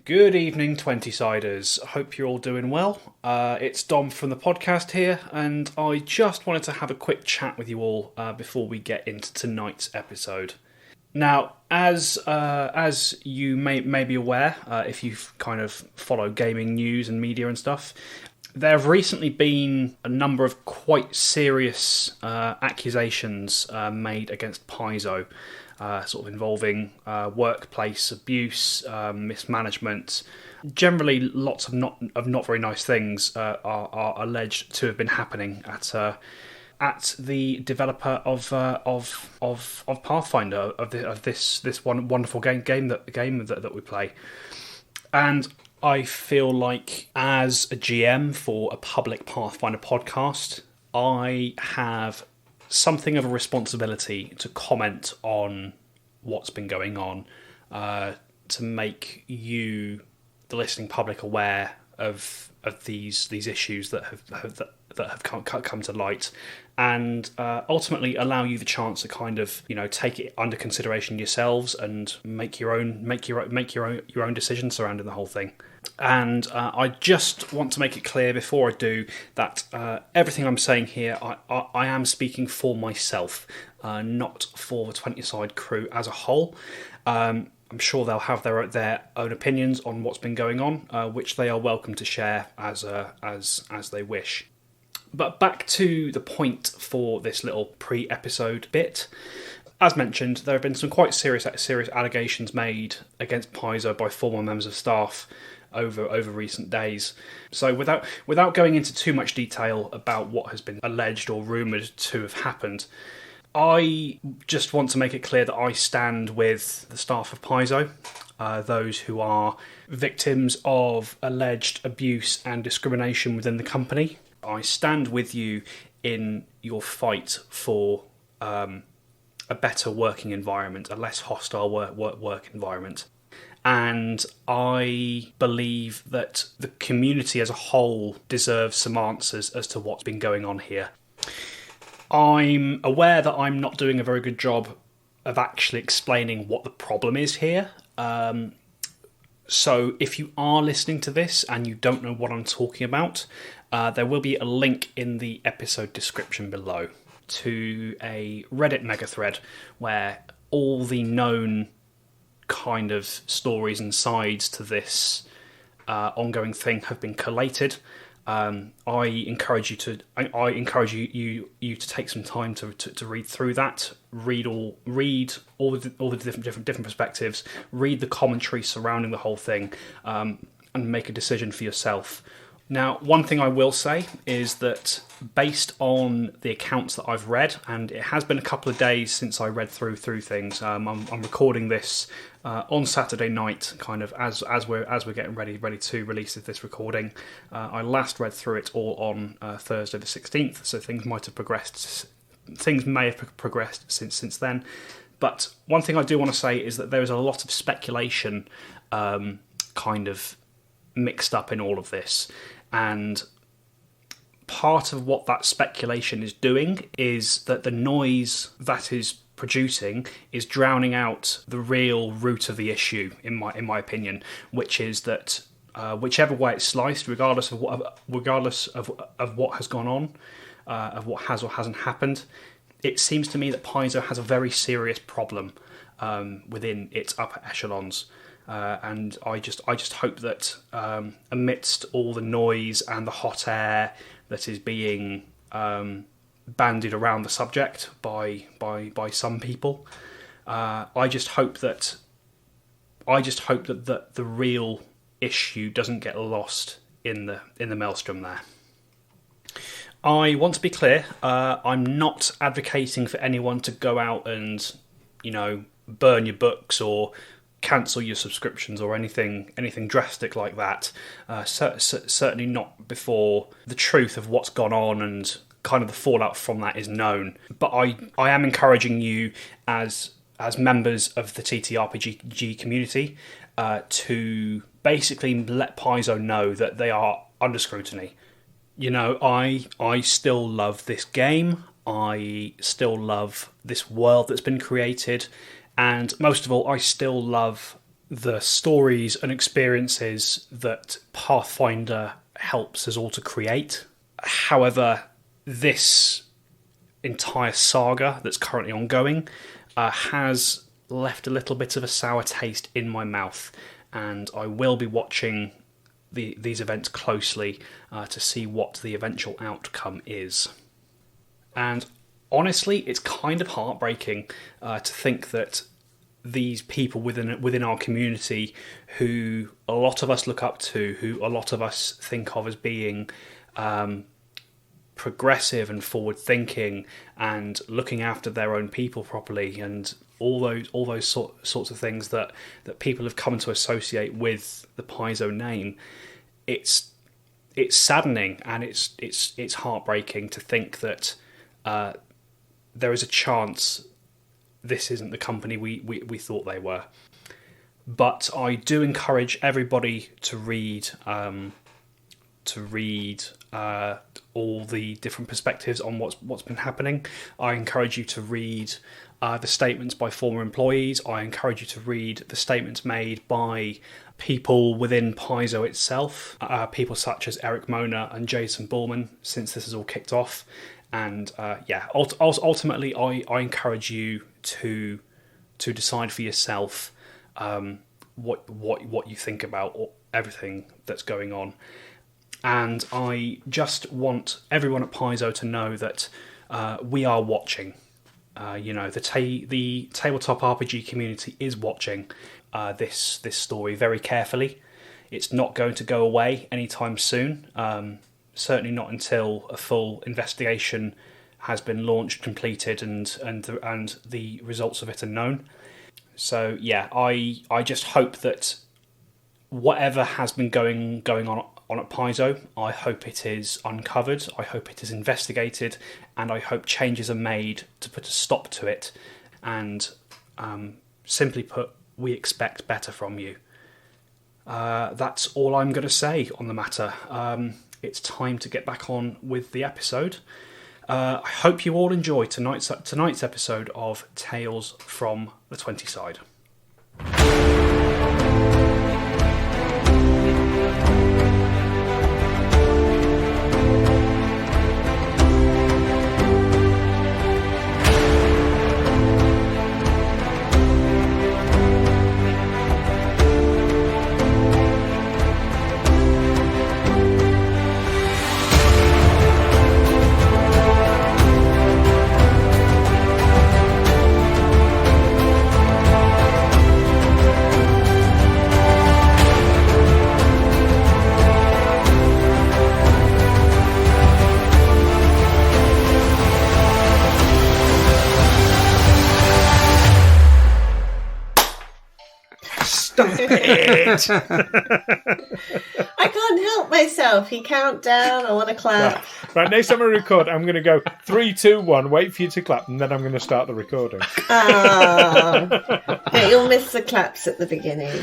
Good evening, 20-siders. Hope you're all doing well. It's Dom from the podcast here, and I just wanted to have a quick chat with you all before we get into tonight's episode. Now, as you may be aware, if you've kind of followed gaming news and media and stuff, there have recently been a number of quite serious accusations made against Paizo. Sort of involving workplace abuse, mismanagement. Generally, lots of not very nice things are alleged to have been happening at the developer of Pathfinder, of this one wonderful game that we play. And I feel like, as a GM for a public Pathfinder podcast, I have something of a responsibility to comment on what's been going on, to make you, the listening public, aware of these issues that have come to light, and ultimately allow you the chance to kind of take it under consideration yourselves and make your own decisions surrounding the whole thing. And I just want to make it clear before I do that everything I'm saying here, I am speaking for myself, not for the 20-side crew as a whole. I'm sure they'll have their own opinions on what's been going on, which they are welcome to share as they wish. But back to the point for this little pre-episode bit. As mentioned, there have been some quite serious allegations made against Paizo by former members of staff over recent days. So without going into too much detail about what has been alleged or rumoured to have happened, I just want to make it clear that I stand with the staff of Paizo, those who are victims of alleged abuse and discrimination within the company. I stand with you in your fight for a better working environment, a less hostile work environment. And I believe that the community as a whole deserves some answers as to what's been going on here. I'm aware that I'm not doing a very good job of actually explaining what the problem is here. So if you are listening to this and you don't know what I'm talking about, there will be a link in the episode description below to a Reddit mega thread where all the known kind of stories and sides to this ongoing thing have been collated. I encourage you to take some time to read through that, read all the different perspectives, read the commentary surrounding the whole thing, and make a decision for yourself. Now, one thing I will say is that based on the accounts that I've read, and it has been a couple of days since I read through things. I'm recording this on Saturday night, kind of as we're getting ready to release this recording. I last read through it all on Thursday the 16th, so things may have progressed since then. But one thing I do want to say is that there is a lot of speculation kind of mixed up in all of this. And part of what that speculation is doing is that the noise that is producing is drowning out the real root of the issue, in my opinion, which is that whichever way it's sliced, regardless of what has gone on, of what has or hasn't happened, it seems to me that Paizo has a very serious problem within its upper echelons. And I just hope that amidst all the noise and the hot air that is being bandied around the subject by some people, I just hope that the real issue doesn't get lost in the maelstrom there. I want to be clear. I'm not advocating for anyone to go out and burn your books or cancel your subscriptions or anything drastic like that. Certainly not before the truth of what's gone on and kind of the fallout from that is known. But I am encouraging you as members of the TTRPG community to basically let Paizo know that they are under scrutiny. I still love this game. I still love this world that's been created. And most of all, I still love the stories and experiences that Pathfinder helps us all to create. However, this entire saga that's currently ongoing has left a little bit of a sour taste in my mouth, and I will be watching these events closely to see what the eventual outcome is. And honestly, it's kind of heartbreaking to think that these people within our community, who a lot of us look up to, who a lot of us think of as being progressive and forward-thinking and looking after their own people properly, and all those sorts of things that people have come to associate with the Paizo name, it's saddening, and it's heartbreaking to think that there is a chance this isn't the company we thought they were. But I do encourage everybody to read all the different perspectives on what's been happening. I encourage you to read the statements by former employees. I encourage you to read the statements made by people within Paizo itself, people such as Eric Mona and Jason Bullman, since this has all kicked off. And ultimately, I encourage you to decide for yourself what you think about everything that's going on. And I just want everyone at Paizo to know that we are watching. The tabletop RPG community is watching this story very carefully. It's not going to go away anytime soon. Certainly not until a full investigation has been launched, completed, and the results of it are known. So yeah, I just hope that whatever has been going on at Paizo, I hope it is uncovered, I hope it is investigated, and I hope changes are made to put a stop to it. And simply put, we expect better from you. That's all I'm going to say on the matter. It's time to get back on with the episode. I hope you all enjoy tonight's episode of Tales from the 20 Side. I can't help myself. You count down, I want to clap. Right, next time I record, I'm going to go 3, 2, 1, wait for you to clap, and then I'm going to start the recording. Yeah, you'll miss the claps at the beginning.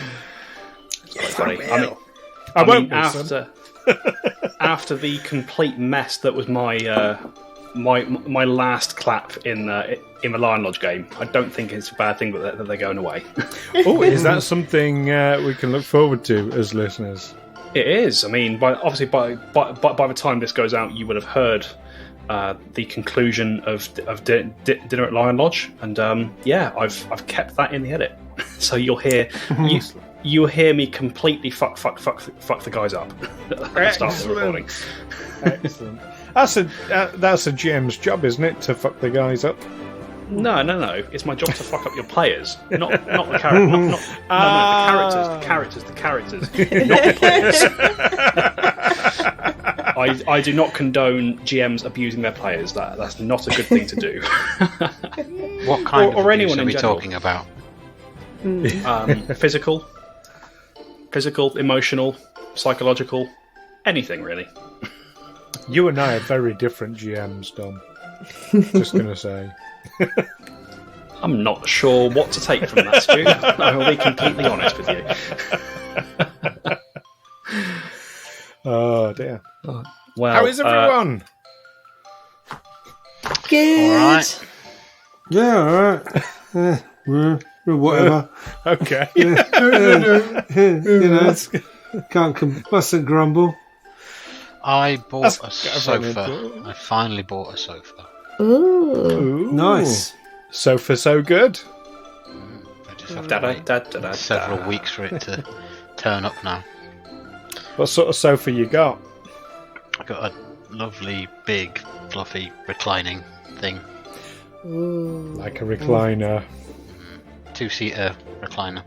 Yes, I won't after the complete mess that was my last clap in the Lion Lodge game, I don't think it's a bad thing that they're going away. Oh, is that something we can look forward to as listeners? It is. I mean, by the time this goes out, you would have heard the conclusion of Dinner at Lion Lodge, and I've kept that in the edit, so you'll hear you'll hear me completely fuck the guys up at the start of the recording. Excellent. That's a GM's job, isn't it, to fuck the guys up? No. It's my job to fuck up your players, not the characters. The characters, not the players. I do not condone GMs abusing their players. That's not a good thing to do. What kind of abuse anyone are we general. talking about? Physical, emotional, psychological, anything really. You and I are very different GMs, Dom. Just going to say. I'm not sure what to take from that, Stu. I will be completely honest with you. Oh, dear. Well, how is everyone? Good. All right. Yeah, all right. or whatever. Okay. Mustn't grumble. I bought a sofa. I finally bought a sofa. Ooh. Nice. Sofa so good. I just have to wait several weeks for it to turn up now. What sort of sofa you got? I got a lovely, big, fluffy, reclining thing. Ooh. Like a recliner. 2-seater recliner.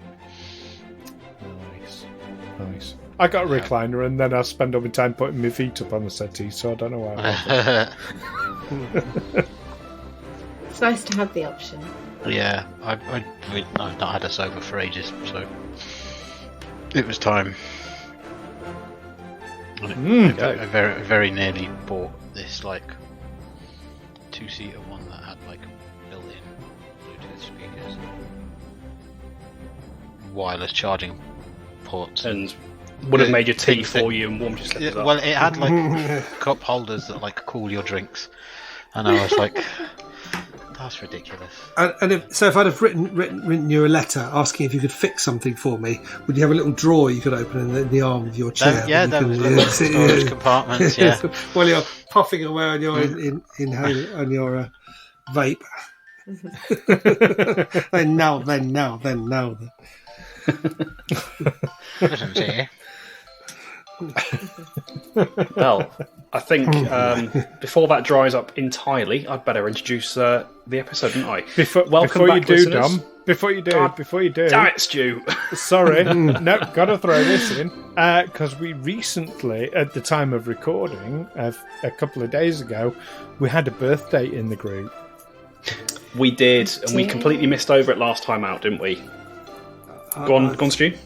Nice. I got a recliner and then I spend all my time putting my feet up on the settee, so I don't know why I It's nice to have the option. Yeah, I've not had a sofa for ages, so it was time. And I very, very nearly bought this 2-seater one that had built-in Bluetooth speakers, wireless charging ports, and would have made your tea for you and warmed your slippers up. Well, it had cup holders that cool your drinks, and I was like, that's ridiculous. And if I'd have written you a letter asking if you could fix something for me, would you have a little drawer you could open in the arm of your chair? There was little storage compartments. Yeah. While you're puffing away on your on your vape. then now. Well, I think before that dries up entirely, I'd better introduce the episode, didn't I? Before you do, Dom. Before you do. Damn it, Stu. Sorry. No, got to throw this in. Because we recently, at the time of recording, a couple of days ago, we had a birthday in the group. We did, and we completely missed over it last time out, didn't we? Go on, Stu.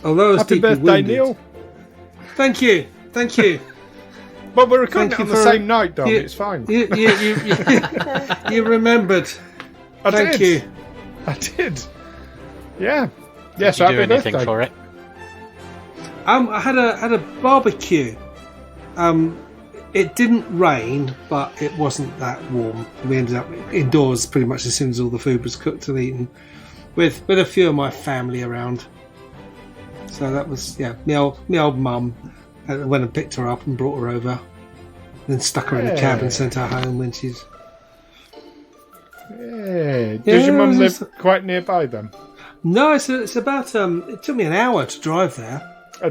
Although Happy birthday, wounded. Neil. Thank you. But we're recording it on the same night, Dom. It's fine. You remembered. Thank you. I did. Yeah. Did you do anything for it? I had a barbecue. It didn't rain, but it wasn't that warm. We ended up indoors pretty much as soon as all the food was cooked and eaten, with a few of my family around. So that was my old mum. I went and picked her up and brought her over, then stuck her in a cab and sent her home when she's. Yeah. Does your mum live quite nearby then? No, it's about. It took me an hour to drive there.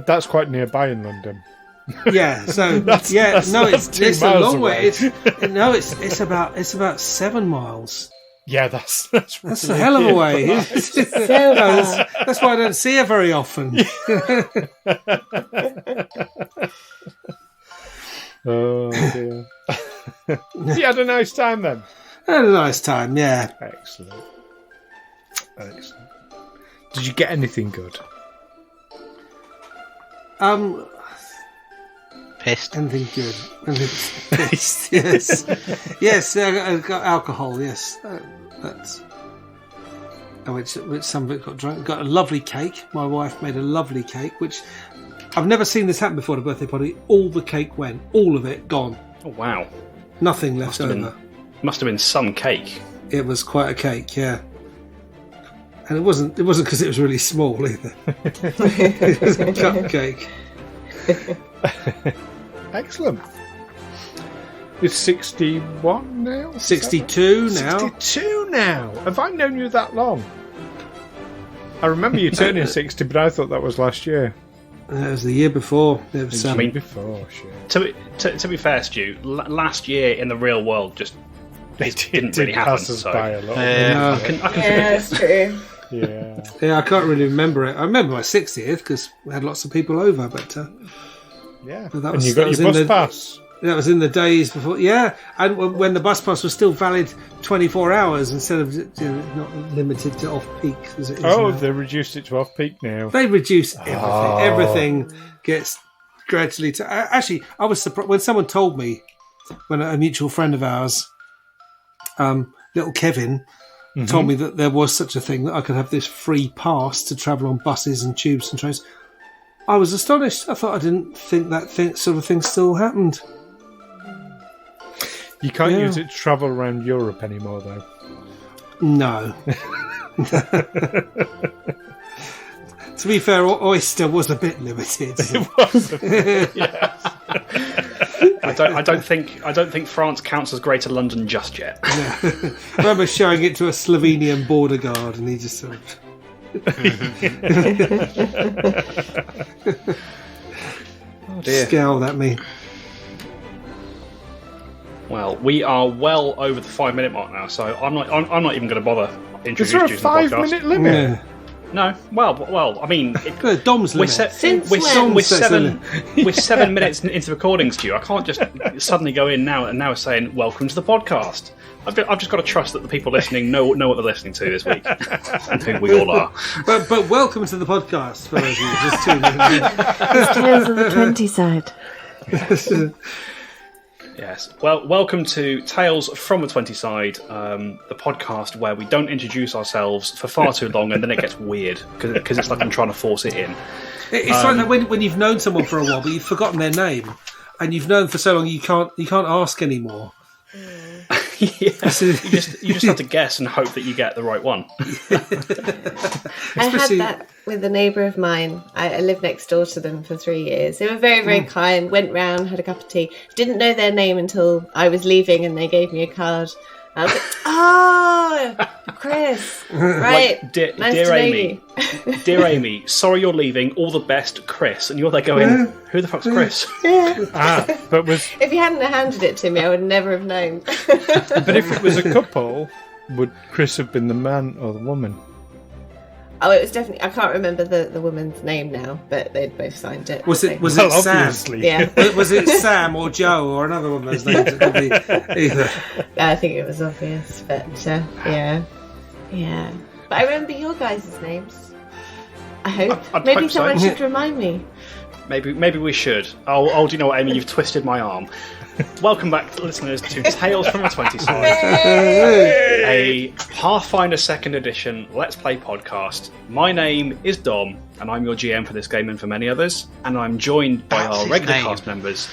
That's quite nearby in London. Yeah, so it's a long way. It's about 7 miles. Yeah, that's a hell of a way. That's why I don't see her very often. Oh dear. You had a nice time then? I had a nice time, yeah. Excellent. Did you get anything good? Pissed. Anything good? Pissed. Yes. I got alcohol. Yes, that's which some of it got drunk. Got a lovely cake. My wife made a lovely cake, which I've never seen this happen before at a birthday party. All the cake went, all of it gone. Oh wow! Nothing left over. Must have been some cake. It was quite a cake, yeah. And it wasn't because it was really small either. It was a cupcake. Excellent. It's 61 now? 62 now. 62 now? Have I known you that long? I remember you turning 60, but I thought that was last year. It was the year before. It was before, shit. To be fair, Stu, last year in the real world just didn't really happen. So. By a lot. I can that's true. Yeah, I can't really remember it. I remember my 60th because we had lots of people over, but yeah. But and you got your bus pass. That was in the days before, yeah. And when the bus pass was still valid 24 hours instead of not limited to off-peak as it is now. They reduced it to off-peak now. They reduce everything. Everything gets gradually to... Actually, I was surprised when someone told me, when a mutual friend of ours, little Kevin, told me that there was such a thing, that I could have this free pass to travel on buses and tubes and trains. I was astonished. I thought I didn't think that sort of thing still happened. You can't use it to travel around Europe anymore, though. No. To be fair, Oyster was a bit limited. It was. Yes. I don't think France counts as Greater London just yet. I remember showing it to a Slovenian border guard, and he just sort of. Scowled at me. Well, we are well over the 5-minute mark now, so I'm not even going to bother Is introducing there a you to the podcast. 5-minute limit? Yeah. No, well, I mean, Dom's we're, limit. Since we're, when? we're 7 minutes into recording, Stu. I can't just suddenly go in now and saying welcome to the podcast. I've just got to trust that the people listening know what they're listening to this week, and who we all are. But welcome to the podcast for those of you just tuning in. It's Tales of the 20 side. Yes. Well, welcome to Tales from the 20 Side, the podcast where we don't introduce ourselves for far too long, and then it gets weird because it's like I'm trying to force it in. It's like that when you've known someone for a while, but you've forgotten their name, and you've known for so long you can't ask anymore. Yeah. You just have to guess and hope that you get the right one. I had that with a neighbour of mine. I lived next door to them for 3 years. They were very, very kind, went round, had a cup of tea. Didn't know their name until I was leaving and they gave me a card. I was like, oh, Chris. Right. Like, nice dear to know Amy. you. Dear Amy, sorry you're leaving. All the best, Chris. And you're there going, who the fuck's Chris? But If you hadn't handed it to me, I would never have known. but if it was a couple, would Chris have been the man or the woman? Oh, it was definitely... I can't remember the woman's name now, but they'd both signed it. Was it Well, Sam? obviously. Yeah. Was it Sam or Joe or another one of those names? It could be either. I think it was obvious, but yeah. But I remember your guys' names. I hope. I'd Maybe hope so. someone should remind me. Maybe we should. Oh, do you know what, Amy? You've twisted my arm. Welcome back, listeners, to Tales from the 20 Side, a Pathfinder 2nd Edition Let's Play podcast. My name is Dom, and I'm your GM for this game and for many others, and I'm joined by That's our his regular name. cast members,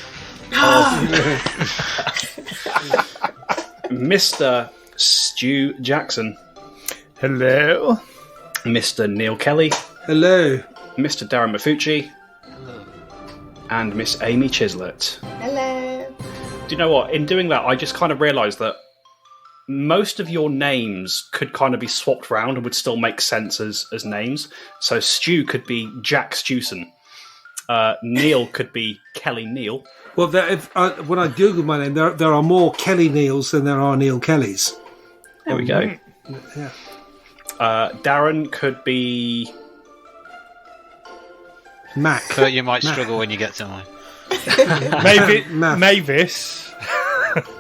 Mr. Stu Jackson, Hello. Mr. Neil Kelly, Hello. Mr. Darren Mafucci, and Miss Amy Chislett. Hello. Do you know what? In doing that, I just kind of realised that most of your names could kind of be swapped around and would still make sense as names. So Stu could be Jack Stewson. Neil could be Kelly Neil. Well, when I googled my name, there are more Kelly Neils than there are Neil Kellys. There we go. Yeah. Darren could be... Mac. But you might struggle when you get to mine. Mavis.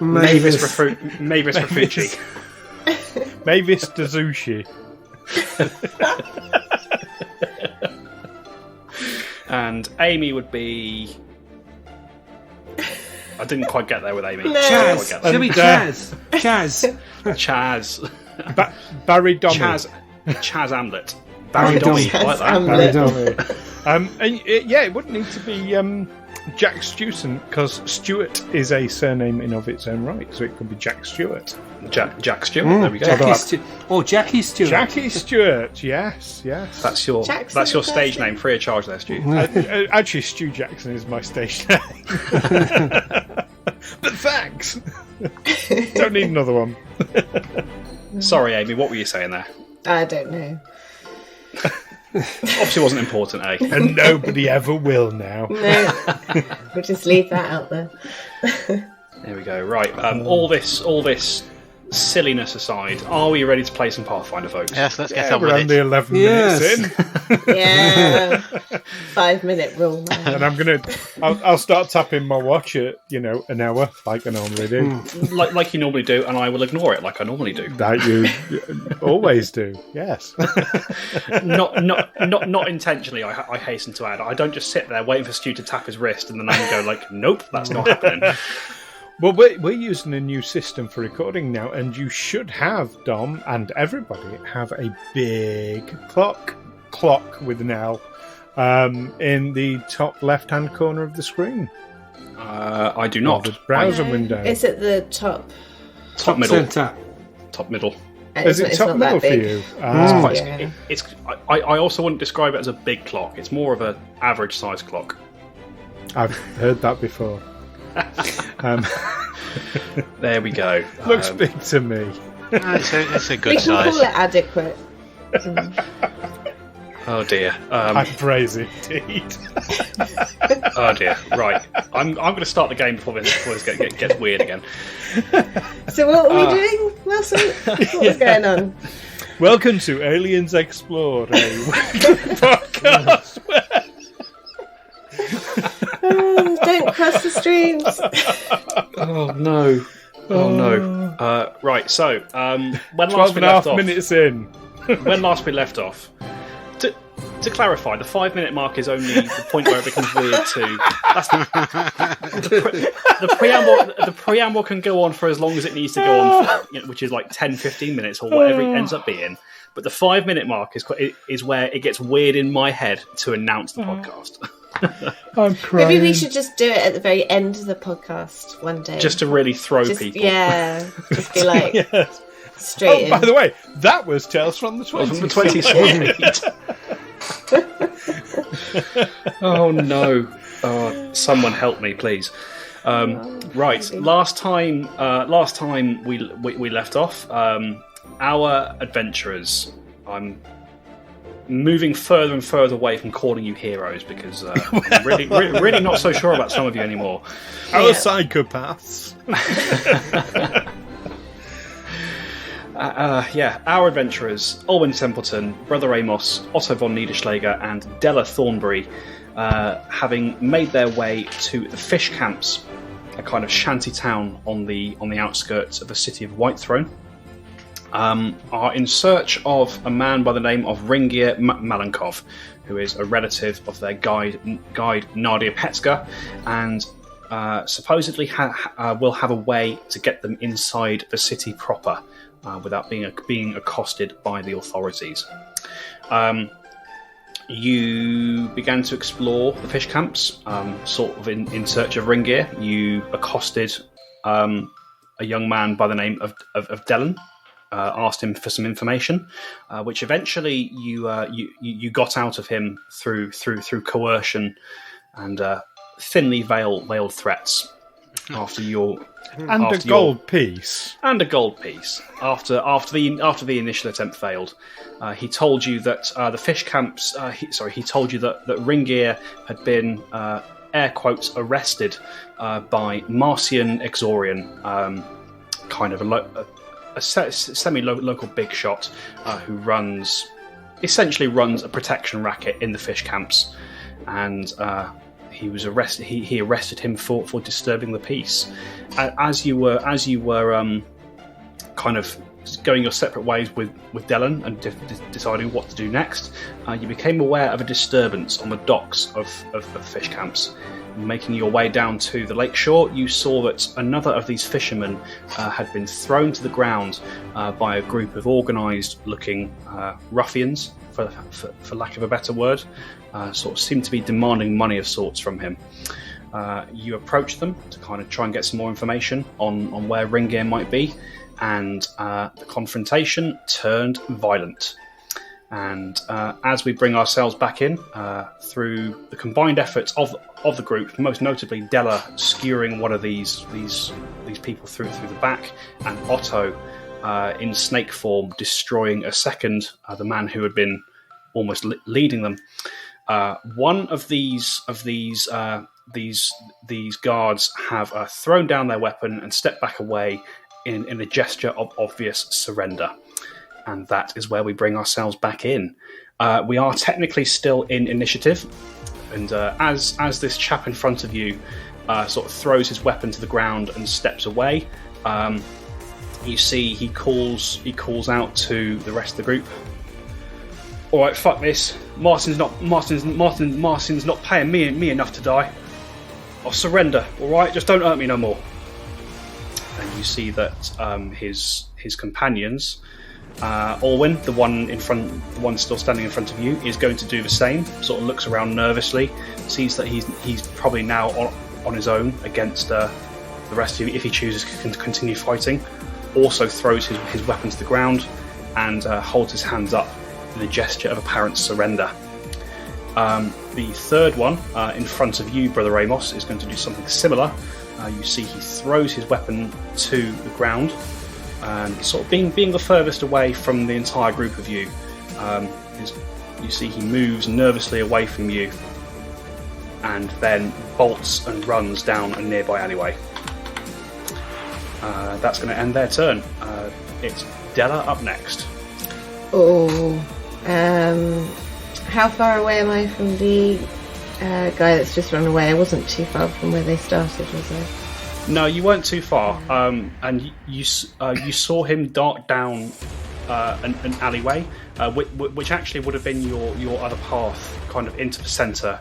Mavis Rafucci. Mavis Dazushi. And Amy would be... I didn't quite get there with Amy. No. Chaz. Should be Chaz. Chaz. Barry Domi. Chaz Amlet. Barry Domi. Domi. I like that. Amlet. Barry Domi. It wouldn't need to be Jack Stewson, because Stewart is a surname in of its own right, so it could be Jack Stewart. Jack Stewart. There we go. Jackie Stewart. Jackie Stewart, yes. That's your stage name, free of charge there, Stu. Actually, Stu Jackson is my stage name. But thanks. Don't need another one. Sorry, Amy, what were you saying there? I don't know. Obviously wasn't important, eh? And nobody ever will now. No. We'll just leave that out there. There we go. Right. All this silliness aside, are we ready to play some Pathfinder, folks? Yes, let's get Yeah, on we're with only it. 11 Yes. minutes in. Yeah. 5-minute rule, man. And I'll start tapping my watch at, an hour, like I normally do. Like you normally do, and I will ignore it like I normally do. That you always do, yes. Not intentionally, I hasten to add. I don't just sit there waiting for Stu to tap his wrist and then I can go like, nope, that's not happening. Well, we're using a new system for recording now, and you should have, Dom, and everybody, have a big clock with an L, in the top left-hand corner of the screen. I do not. The browser window. It's at the top. Top middle. Centre. Top middle. Is it top metal for you? I also wouldn't describe it as a big clock. It's more of an average size clock. I've heard that before. There we go. Looks big to me. It's a good We can size. call it adequate. Oh dear. I praise it indeed. Oh dear. Right. I'm going to start the game before this gets weird again. So what are we doing, Wilson? What's going on? Welcome to Aliens Explored, a podcast where... Don't cross the streams. Oh no. Oh no. Right, so when 12 and a half minutes in. When last we left off, to clarify, the 5-minute mark is only the point where it becomes weird too. The preamble can go on for as long as it needs to go on for, which is like 10-15 minutes or whatever it ends up being. But the 5-minute mark is where it gets weird in my head to announce the podcast. I'm crying. Maybe we should just do it at the very end of the podcast one day. Just to really throw people. Yeah, just be like Yes. straight in. By the way, that was Tales from the 20s. From the 20s. Oh no! Oh, someone help me, please. Right, maybe. last time we left off. Our adventurers. I'm moving further and further away from calling you heroes because I'm really not so sure about some of you anymore. Our psychopaths. Our adventurers, Olwen Templeton, Brother Amos, Otto von Niederschläger, and Della Thornbury, having made their way to the Fishcamps, a kind of shanty town on the outskirts of the city of Whitethrone, are in search of a man by the name of Ringeirr Malenkov, who is a relative of their guide Nadia Petska, and supposedly will have a way to get them inside the city proper. Without being accosted by the authorities. You began to explore the fish camps, sort of in search of Ringeirr. You accosted a young man by the name of Dellen, asked him for some information, which eventually you got out of him through coercion and thinly veiled threats. After a gold piece. After the initial attempt failed, he told you that the fish camps. He told you that Ringeirr had been air quotes arrested by Marcian Exorian, kind of a semi-local big shot who essentially runs a protection racket in the fish camps, and. He was arrested. He arrested him for disturbing the peace. As you were kind of going your separate ways with Dellen and deciding what to do next, you became aware of a disturbance on the docks of fish camps. Making your way down to the lakeshore, you saw that another of these fishermen had been thrown to the ground by a group of organised-looking ruffians, for lack of a better word. Sort of seemed to be demanding money of sorts from him. You approached them to kind of try and get some more information on where Ringeirr might be, and the confrontation turned violent. And as we bring ourselves back in, through the combined efforts of the group, most notably Della skewering one of these people through the back, and Otto in snake form destroying a second, the man who had been almost leading them. One of these guards have thrown down their weapon and stepped back away in a gesture of obvious surrender. And that is where we bring ourselves back in. We are technically still in initiative, and as this chap in front of you sort of throws his weapon to the ground and steps away, you see he calls out to the rest of the group. All right, fuck this. Martin's not paying me enough to die. I'll surrender. All right, just don't hurt me no more. And you see that his companions, Olwen, the one still standing in front of you, is going to do the same. Sort of looks around nervously, sees that he's probably now on his own against the rest of you if he chooses to continue fighting. Also throws his weapon to the ground and holds his hands up in a gesture of apparent surrender. The third one in front of you, Brother Amos, is going to do something similar. You see he throws his weapon to the ground, and sort of being the furthest away from the entire group of you. You see he moves nervously away from you and then bolts and runs down a nearby alleyway. That's going to end their turn. It's Della up next. How far away am I from the guy that's just run away? I wasn't too far from where they started, was I? No, you weren't too far. And you saw him dart down an alleyway, which actually would have been your other path, kind of into the centre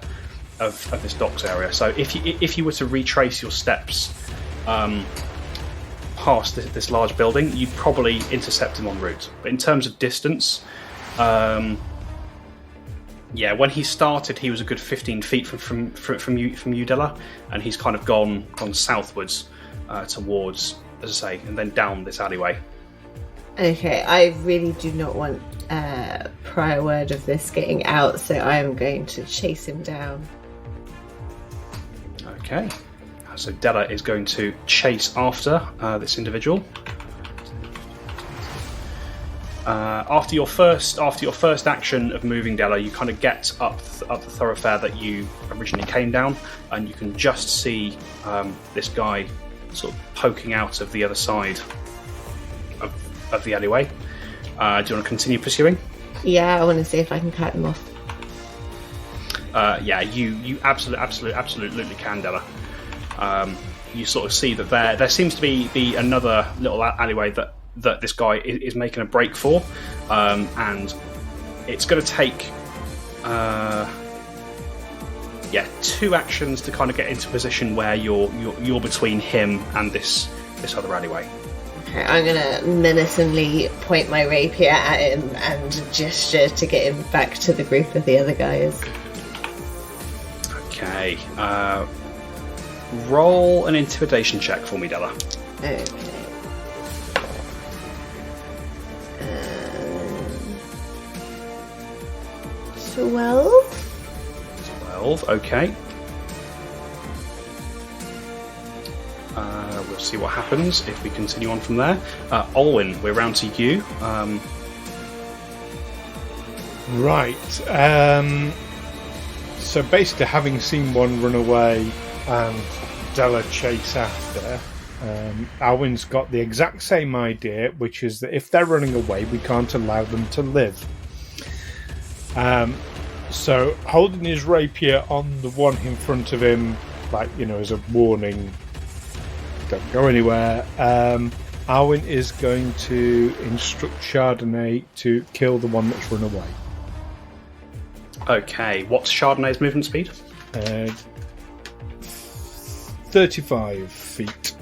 of this docks area. So if you were to retrace your steps past this large building, you'd probably intercept him en route. But in terms of distance, when he started, he was a good 15 feet from you, Della, and he's kind of gone southwards towards, as I say, and then down this alleyway. Okay, I really do not want prior word of this getting out, so I am going to chase him down. Okay, so Della is going to chase after this individual. After your first action of moving, Della, you kind of get up the thoroughfare that you originally came down, and you can just see this guy sort of poking out of the other side of the alleyway. Do you want to continue pursuing? Yeah, I want to see if I can cut him off. You absolutely can, Della. You sort of see that there seems to be another little alleyway that this guy is making a break for, and it's going to take 2 actions to kind of get into a position where you're between him and this other alleyway. Okay, I'm going to menacingly point my rapier at him and gesture to get him back to the group of the other guys. Okay, roll an intimidation check for me, Della. Okay. 12, okay. We'll see what happens if we continue on from there. Olwyn, we're round to you. Right. So basically, having seen one run away and Della chase after, Alwyn's got the exact same idea, which is that if they're running away, we can't allow them to live. So holding his rapier on the one in front of him, as a warning, don't go anywhere, Alwyn is going to instruct Chardonnay to kill the one that's run away. Okay, what's Chardonnay's movement speed? 35 feet.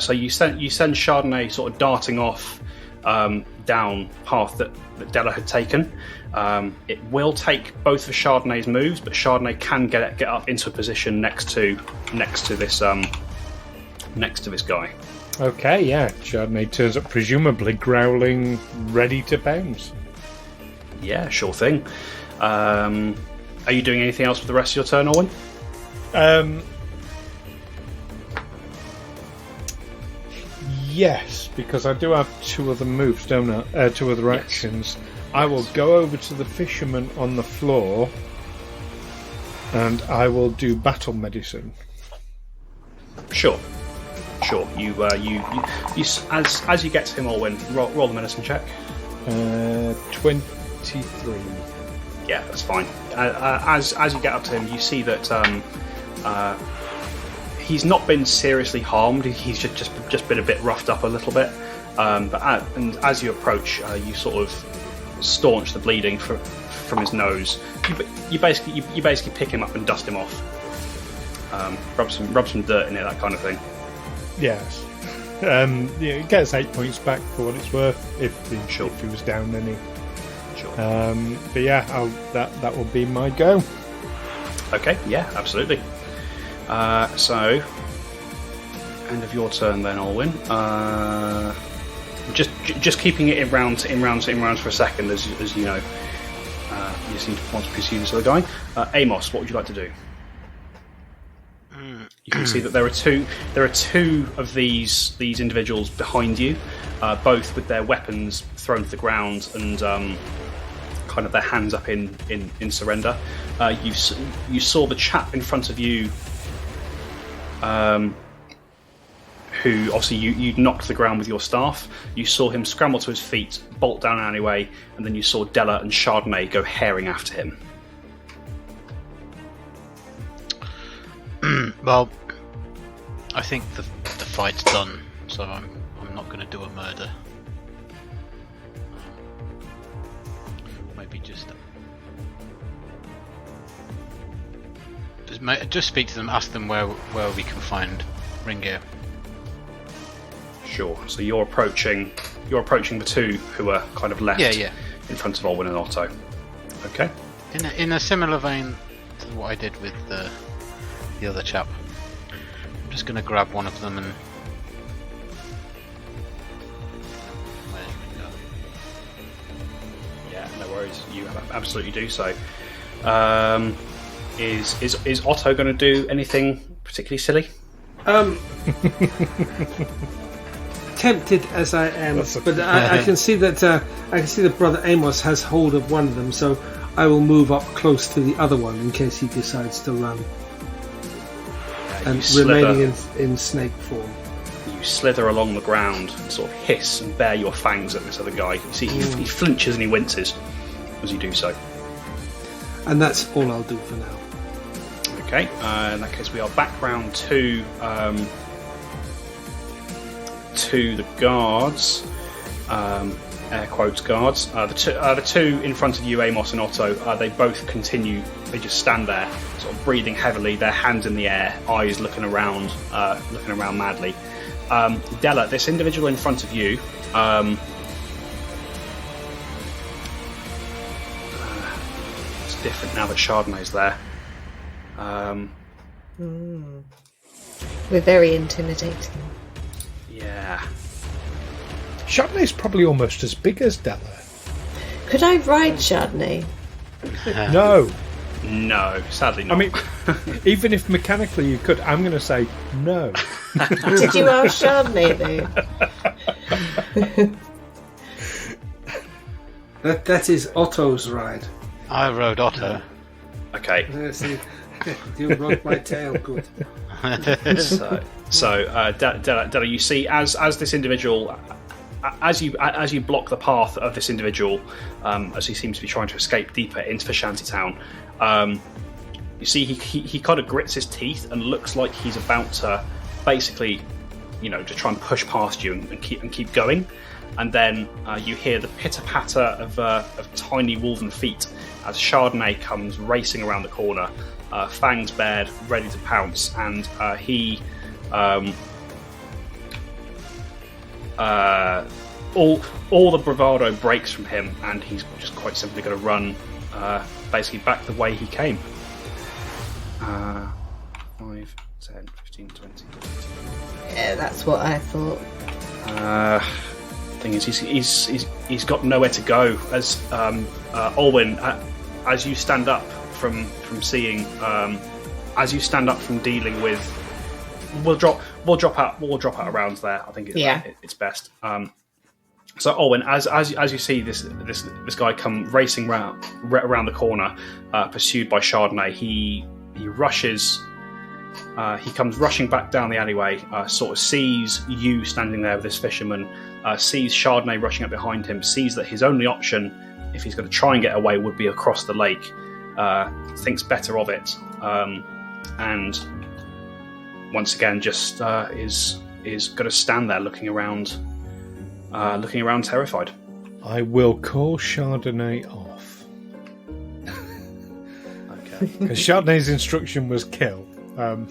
So you send Chardonnay sort of darting off down path that Della had taken. It will take both of Chardonnay's moves, but Chardonnay can get up into a position next to this guy. Okay, yeah. Chardonnay turns up, presumably growling, ready to bounce. Yeah, sure thing. Are you doing anything else with the rest of your turn, Owen? Yes, because I do have 2 other moves, don't I? 2 other actions. I will go over to the fisherman on the floor, and I will do battle medicine. Sure. You as you get to him, Olwyn, roll the medicine check. 23. Yeah, that's fine. As you get up to him, you see that he's not been seriously harmed. He's just been a bit roughed up a little bit. And as you approach, you sort of staunch the bleeding from his nose. You basically pick him up and dust him off. Rub some dirt in it, that kind of thing. Yes. It gets 8 points back for what it's worth if he was down any. Sure. But yeah, that will be my go. Okay. Yeah, absolutely. So End of your turn then, Olwyn. Just keeping it in rounds for a second, as you know. You seem to want to pursue this other guy. Amos, what would you like to do? You can see that there are two of these individuals behind you, both with their weapons thrown to the ground and kind of their hands up in surrender. You saw the chap in front of you, who obviously you knocked to the ground with your staff. You saw him scramble to his feet, bolt down an alleyway, and then you saw Della and Chardonnay go herring after him. Well, I think the fight's done, so I'm not going to do a murder. Maybe just speak to them, ask them where we can find Ringeirr. Sure. So you're approaching the two who are kind of left in front of Olwyn and Otto. Okay. In a similar vein to what I did with the other chap. I'm just going to grab one of them and... Where we go? Yeah, no worries. You absolutely do so. Is Otto going to do anything particularly silly? Tempted as I am, but I can see that Brother Amos has hold of one of them, so I will move up close to the other one in case he decides to run. And remaining in snake form. You slither along the ground and sort of hiss and bare your fangs at this other guy. You see he flinches and he winces as you do so. And that's all I'll do for now. Okay, in that case we are back round to the guards, air quotes guards. The two in front of you, Amos and Otto, they both continue. They just stand there, sort of breathing heavily, their hands in the air, eyes looking around madly. Della, this individual in front of you, it's different now that Chardonnay's there. We're very intimidating. Yeah. Chardonnay's probably almost as big as Della. Could I ride Chardonnay? No, sadly not. I mean, even if mechanically you could, I'm going to say no. Did you ask Chardonnay though? That is Otto's ride. I rode Otto. Okay. See, you rode my tail, good. So, Della, you see as this individual, as you block the path of this individual, as he seems to be trying to escape deeper into the shantytown, you see he kind of grits his teeth and looks like he's about to basically, to try and push past you and keep going. And then you hear the pitter-patter of tiny wolven feet as Chardonnay comes racing around the corner, fangs bared, ready to pounce, and he all the bravado breaks from him, and he's just quite simply going to run basically back the way he came. 5, 10, 15, 20. Yeah, that's what I thought. Thing is, he's got nowhere to go. As Olwyn, as you stand up from seeing, as you stand up from dealing with, we'll drop out a round there. I think it's best. So Olwyn, as you see this guy come racing around the corner, pursued by Chardonnay, he rushes. He comes rushing back down the alleyway, sort of sees you standing there with this fisherman, sees Chardonnay rushing up behind him, sees that his only option, if he's going to try and get away, would be across the lake, thinks better of it, and once again just is going to stand there looking around terrified. I will call Chardonnay off. Okay. Because Chardonnay's instruction was kill.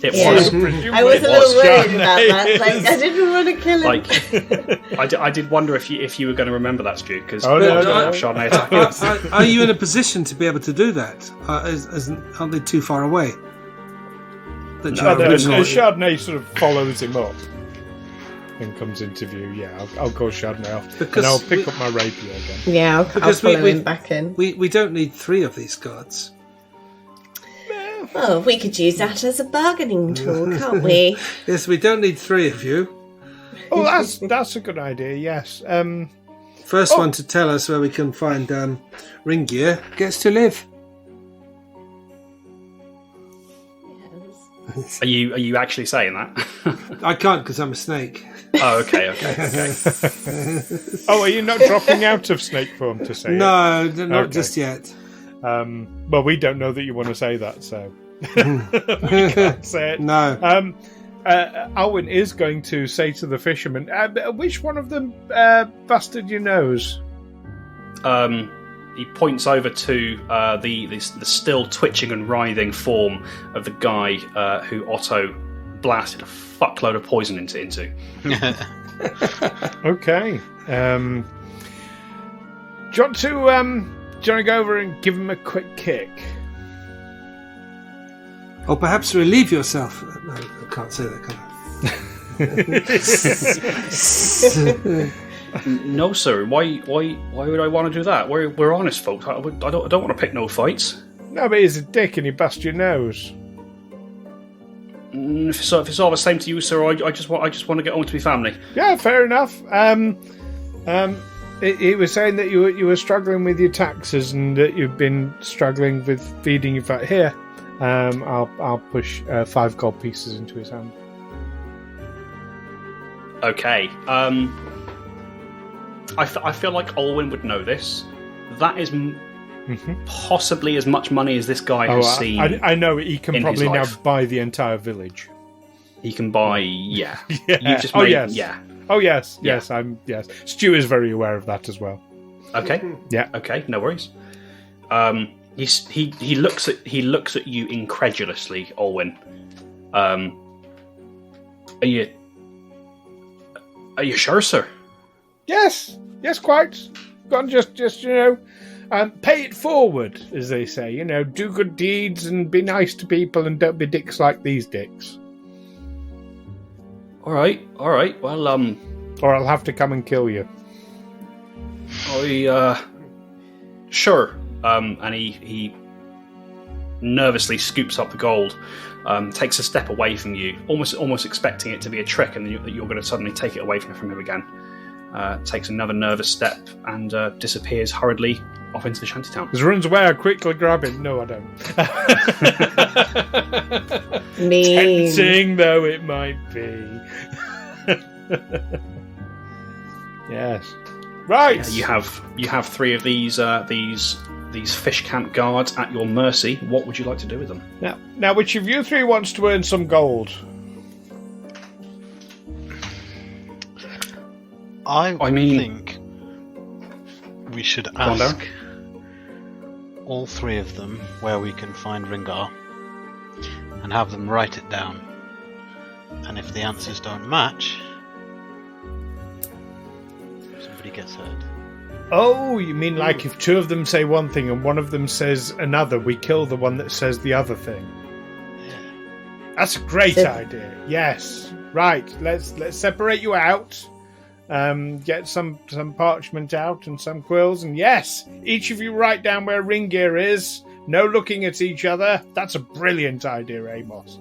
It was. I was a little worried about that. Like, I didn't want to kill him. I did wonder if you were going to remember that, Stu, because Chardonnay attacking. Are you in a position to be able to do that? Aren't they too far away? Chardonnay sort of follows him up. and comes into view, yeah, I'll call Chardonnay off. Because and I'll pick up my rapier again. Yeah, I'll follow him back in. We don't need 3 of these guards. Oh, we could use that as a bargaining tool, can't we? Yes, we don't need 3 of you. Oh, that's a good idea, yes. First one to tell us where we can find Ringeirr gets to live. Are you actually saying that? I can't because I'm a snake. Oh, okay. Oh, are you not dropping out of snake form to say No, not just yet. Well, we don't know that you want to say that, so we can't say it. No. Alwyn is going to say to the fisherman, which one of them busted your nose? He points over to the still twitching and writhing form of the guy who Otto blasted a fuckload of poison into. Okay. Do you want to go over and give him a quick kick? Or perhaps relieve yourself. No, I can't say that, can I? No, sir. Why would I want to do that? We're honest folks. I don't want to pick no fights. No, but he's a dick and he bust your nose. If it's all the same to you, sir, I just want to get on to my family. Yeah, fair enough. He was saying that you were struggling with your taxes and that you've been struggling with feeding your fat. Here, I'll push 5 gold pieces into his hand. Okay. I feel like Olwyn would know this. That is possibly as much money as this guy has seen. I know he can probably now buy the entire village. He can buy, yeah. Yeah. You just made, yes. Yeah. Oh yes, Yeah. yes. Stu is very aware of that as well. Okay. Yeah. Okay. No worries. He looks at you incredulously, Olwyn. Are you sure, sir? Yes, quite. Go on, just pay it forward, as they say. Do good deeds and be nice to people and don't be dicks like these dicks. All right. Well, or I'll have to come and kill you. Sure. And he nervously scoops up the gold, takes a step away from you, almost expecting it to be a trick, and that you're going to suddenly take it away from him again. Takes another nervous step and disappears hurriedly off into the shantytown. As runs away, I quickly grab it. No, I don't. Mean. Tempting though it might be. Yes. Right. Yeah, you have 3 of these fish camp guards at your mercy. What would you like to do with them? Now, which of you 3 wants to earn some gold? I think we should ask all 3 of them where we can find Ringeirr and have them write it down. And if the answers don't match, somebody gets hurt. Oh, you mean like if 2 of them say one thing and one of them says another, we kill the one that says the other thing? Yeah. That's a great idea. Yes. Right. Let's separate you out. Get some parchment out and some quills, and yes, each of you write down where Ringeirr is. No looking at each other. That's a brilliant idea, Amos.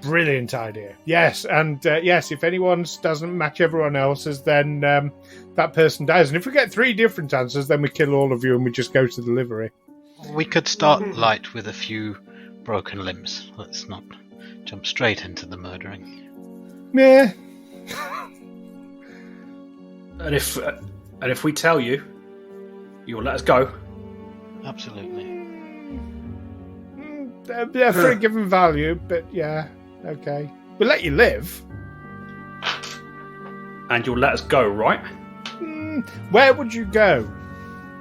Brilliant idea. Yes, and yes, if anyone's doesn't match everyone else's, then that person dies. And if we get 3 different answers, then we kill all of you and we just go to the livery. We could start light with a few broken limbs. Let's not jump straight into the murdering. Yeah. And if we tell you, you'll let us go. Absolutely. Yeah, for a given value, but yeah, okay. We'll let you live. And you'll let us go, right? Where would you go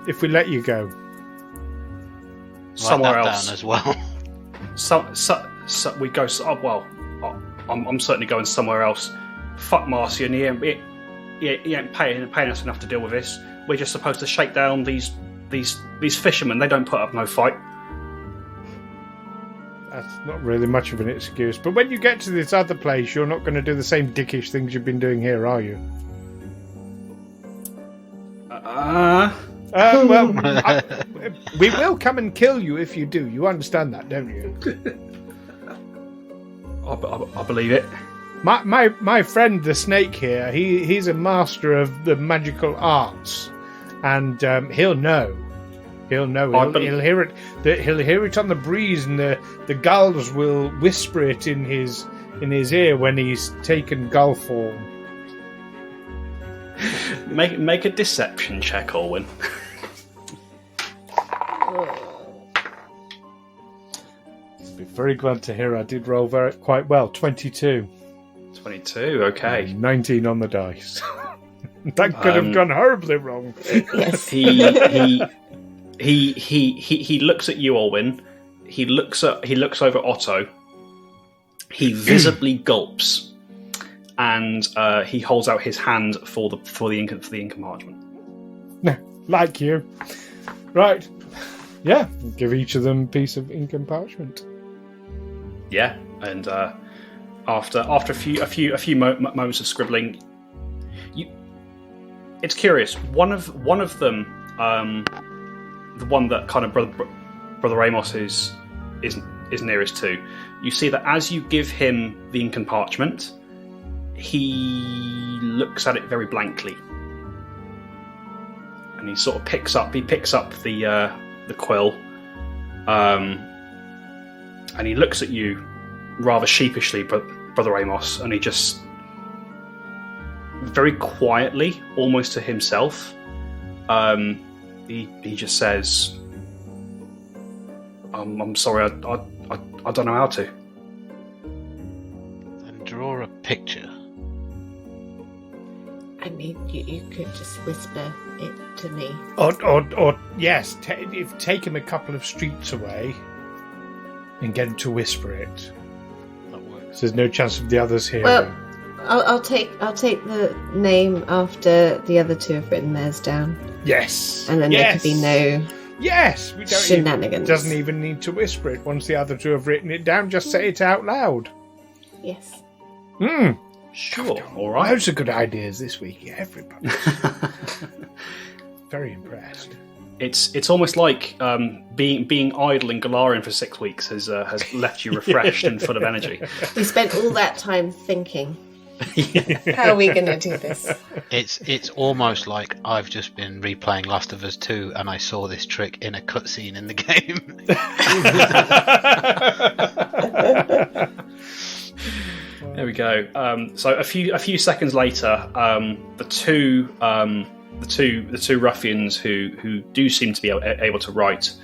if we let you go? Somewhere Write that else down as well. So we go. Well, I'm certainly going somewhere else. Fuck Marcion. He ain't paying us enough to deal with this. We're just supposed to shake down these fishermen. They don't put up no fight. That's not really much of an excuse. But when you get to this other place, you're not going to do the same dickish things you've been doing here, are you? We will come and kill you if you do. You understand that, don't you? I believe it. My friend the snake here, he's a master of the magical arts, and he'll know. He'll know. He'll hear it. He'll hear it on the breeze, and the gulls will whisper it in his ear when he's taken gull form. Make a deception check, Orwin. I'll be very glad to hear I did roll quite well. 22. 22. Okay. 19 on the dice. That could have gone horribly wrong. Yes. He looks at you, Orwin. He looks over Otto. He visibly gulps, and he holds out his hand for the ink compartment. Like you, right? Yeah, give each of them a piece of ink and parchment. Yeah, and after a few moments of scribbling, it's curious. One of them. The one that kind of Brother Amos is nearest to, you see that as you give him the ink and parchment, he looks at it very blankly, and he sort of picks up the quill, and he looks at you rather sheepishly, Brother Amos, and he just very quietly, almost to himself, He just says, "I'm sorry, I don't know how to." Then draw a picture. I mean, you could just whisper it to me. Or yes, take him a couple of streets away and get him to whisper it. That works. So there's no chance of the others hearing. Well, I'll take the name after the other two have written theirs down. Yes. And then there could be no Yes, we don't shenanigans. Doesn't even need to whisper it. Once the other two have written it down, just say it out loud. Yes. Sure. All right. Loads of good ideas this week. Yeah, everybody. Very impressed. It's almost like being idle in Galarian for 6 weeks has left you refreshed and full of energy. We spent all that time thinking. How are we going to do this? It's almost like I've just been replaying Last of Us 2 and I saw this trick in a cutscene in the game. There we go. So a few seconds later, the two ruffians who do seem to be able to write,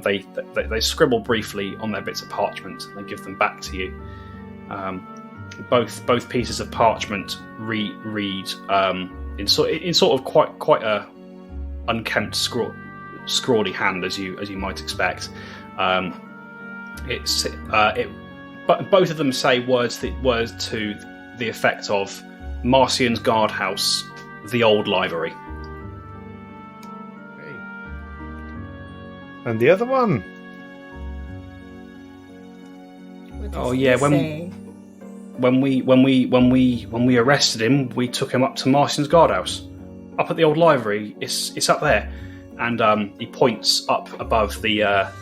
they scribble briefly on their bits of parchment and they give them back to you. Both pieces of parchment read in sort of quite a unkempt, scrawly hand, as you might expect. But both of them say words to the effect of Marcian's guardhouse, the old library. And the other one? Oh yeah, when we arrested him, we took him up to Marcian's guardhouse, up at the old library. It's up there, and he points up above the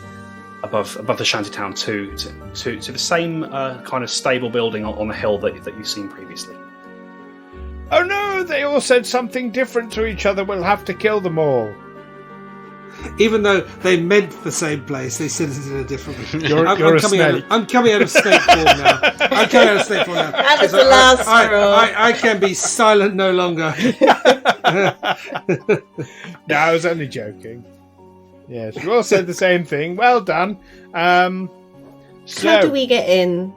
shantytown to the same kind of stable building on the hill that you've seen previously. Oh no! They all said something different to each other. We'll have to kill them all. Even though they meant the same place, they said it in a different way. You're a snake. I'm coming out of snake form now. That was the last straw. I can be silent no longer. No, I was only joking. Yes, you all said the same thing. Well done. How do we get in?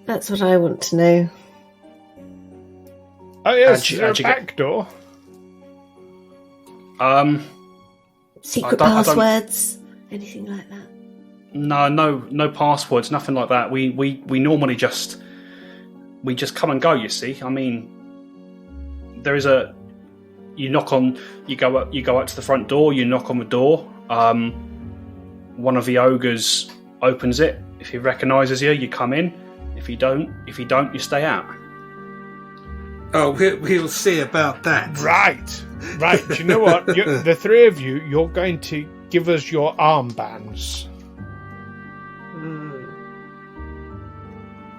That's what I want to know. Oh yes, is there a back door? Secret passwords, anything like that? No passwords, nothing like that. We normally just come and go. You see, I mean, there is you go out to the front door. You knock on the door. One of the ogres opens it. If he recognises you, you come in. If you don't, you stay out. Oh, we'll see about that. Right. Do you know what? The three of you, you're going to give us your armbands.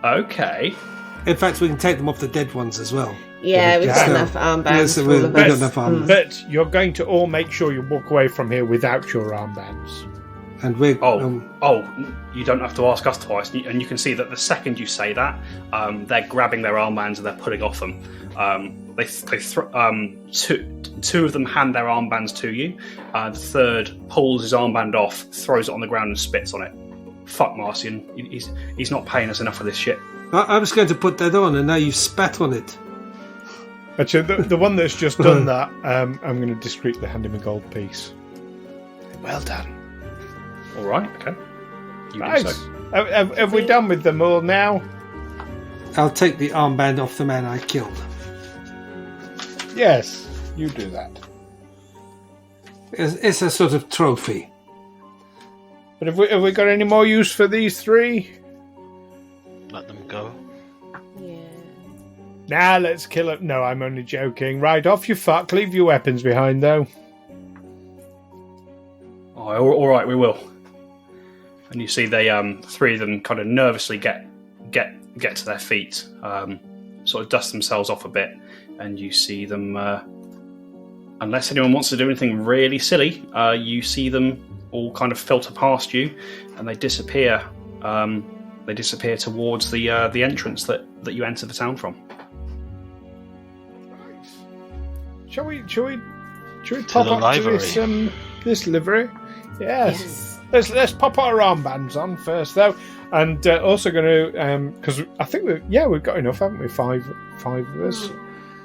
Okay. In fact, we can take them off the dead ones as well. Yeah, we've got enough armbands. We've got enough armbands. But you're going to all make sure you walk away from here without your armbands. And we're... you don't have to ask us twice. And you can see that the second you say that, they're grabbing their armbands and they're pulling off them. Two of them hand their armbands to you. The third pulls his armband off, throws it on the ground and spits on it. Fuck Marcian. He's not paying us enough for this shit. I was going to put that on and now you've spat on it. Actually, the one that's just done that, I'm going to discreetly hand him a gold piece. Well done. All right, okay. You Nice. do so. Have we done with them all now? I'll take the armband off the man I killed. Yes, you do that. It's a sort of trophy. But have we got any more use for these three? Let them go. Yeah. Nah, let's kill it. No, I'm only joking. Right, off you fuck. Leave your weapons behind, though. Oh, all right, we will. And you see they, three of them kind of nervously get to their feet, sort of dust themselves off a bit, and you see them, unless anyone wants to do anything really silly, you see them all kind of filter past you, and they disappear. They disappear towards the entrance that you enter the town from. Shall we pop up to this livery? Yes. Let's pop our armbands on first, though, and also going to because I think we've got enough, haven't we? Five of us.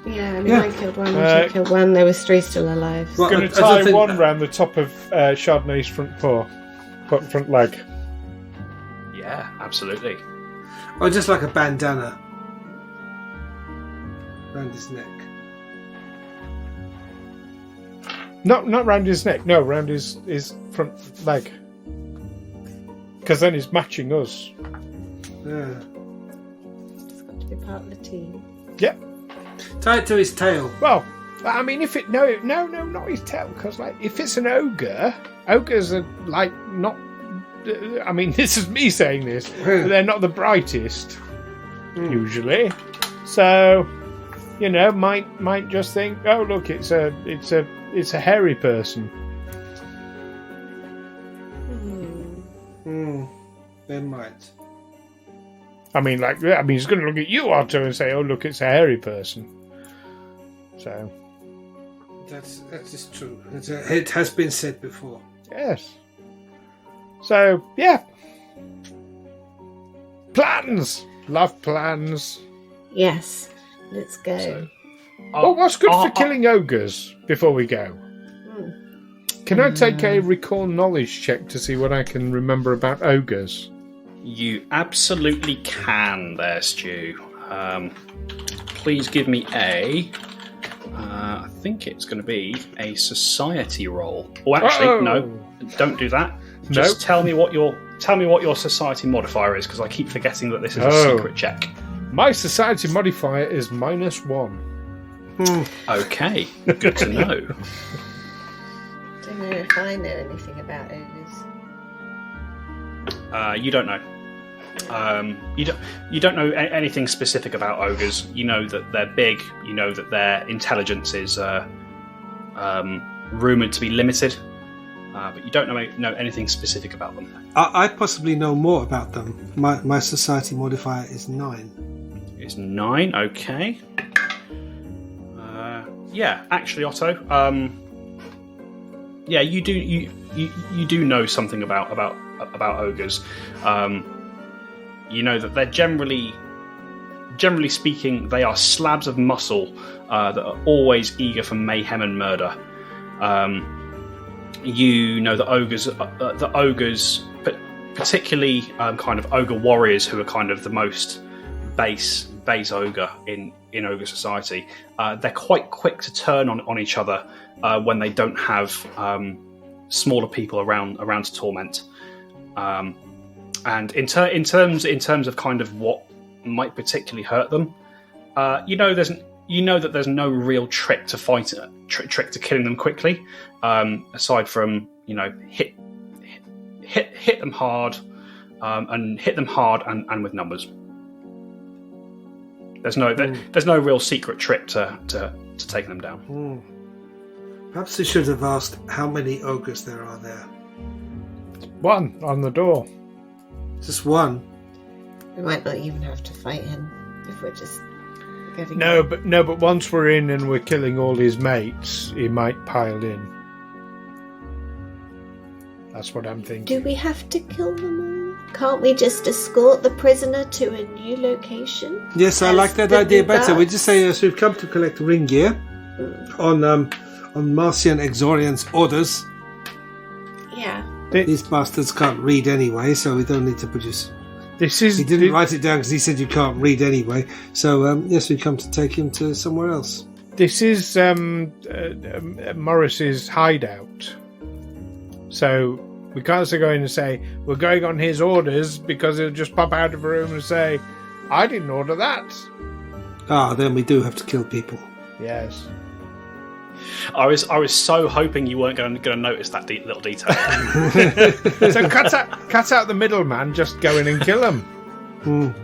Yeah, I killed one. You killed one. There was 3 still alive. We're going to tie one round the top of Chardonnay's front leg. Yeah, absolutely. Or just like a bandana around his neck. Not round his neck. No, round his front leg. Because then he's matching us. Yeah. It's got to be part of the team. Yep. Tie it to his tail. Well, I mean, if it no, not his tail. Because if it's an ogre, ogres are not. I mean, this is me saying this. But they're not the brightest usually. So, might just think, oh look, it's a hairy person. They might. I mean, he's going to look at you, Otto, and say, "Oh, look, it's a hairy person." So that is true. It has been said before. Yes. So yeah, plans. Love plans. Yes, let's go. So, Well, what's good for killing ogres before we go? Can I take a recall knowledge check to see what I can remember about ogres? You absolutely can there, Stu. Please give me I think it's going to be a society roll. Oh, actually, no, don't do that. Just tell me what your society modifier is, because I keep forgetting that this is a secret check. My society modifier is -1. Okay, good to know. Don't know if I know anything about ogres. You don't know. You don't know anything specific about ogres. You know that they're big. You know that their intelligence is rumored to be limited, but you don't know anything specific about them. I possibly know more about them. My society modifier is 9. It's 9. Okay. Yeah, actually, Otto. Yeah, you do know something about ogres. You know that they're generally speaking, they are slabs of muscle that are always eager for mayhem and murder. You know that ogres, particularly kind of ogre warriors, who are kind of the most base ogre in ogre society, they're quite quick to turn on each other when they don't have smaller people around to torment. And in terms of kind of what might particularly hurt them, you know that there's no real trick to trick to killing them quickly, aside from hit them hard, and hit them hard and with numbers. There's no real secret trick to taking them down. Perhaps we should have asked how many ogres there are there. One on the door. Just one. We might not even have to fight him if we're just getting. But once we're in and we're killing all his mates, he might pile in. That's what I'm thinking. Do we have to kill them all? Can't we just escort the prisoner to a new location? Yes, I like that idea better. We just say we've come to collect Ringeirr on Marcian Exorian's orders. Yeah. These bastards can't read anyway, so we don't need to produce. He didn't write it down because he said you can't read anyway. So yes, we come to take him to somewhere else. This is Morris's hideout. So we can't go in and say we're going on his orders, because he'll just pop out of a room and say, "I didn't order that." Then we do have to kill people. Yes. I was so hoping you weren't going to notice that little detail. So cut out the middleman. Just go in and kill him.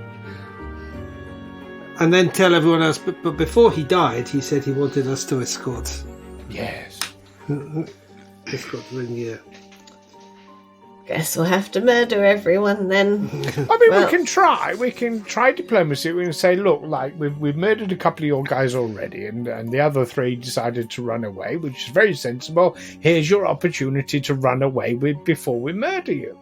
And then tell everyone else. But before he died, he said he wanted us to escort. Yes. Escort Ringeirr. Guess we'll have to murder everyone then. I mean, we can try. We can try diplomacy. We can say, look, like we've murdered a couple of your guys already, and the other three decided to run away, which is very sensible. Here's your opportunity to run away before we murder you.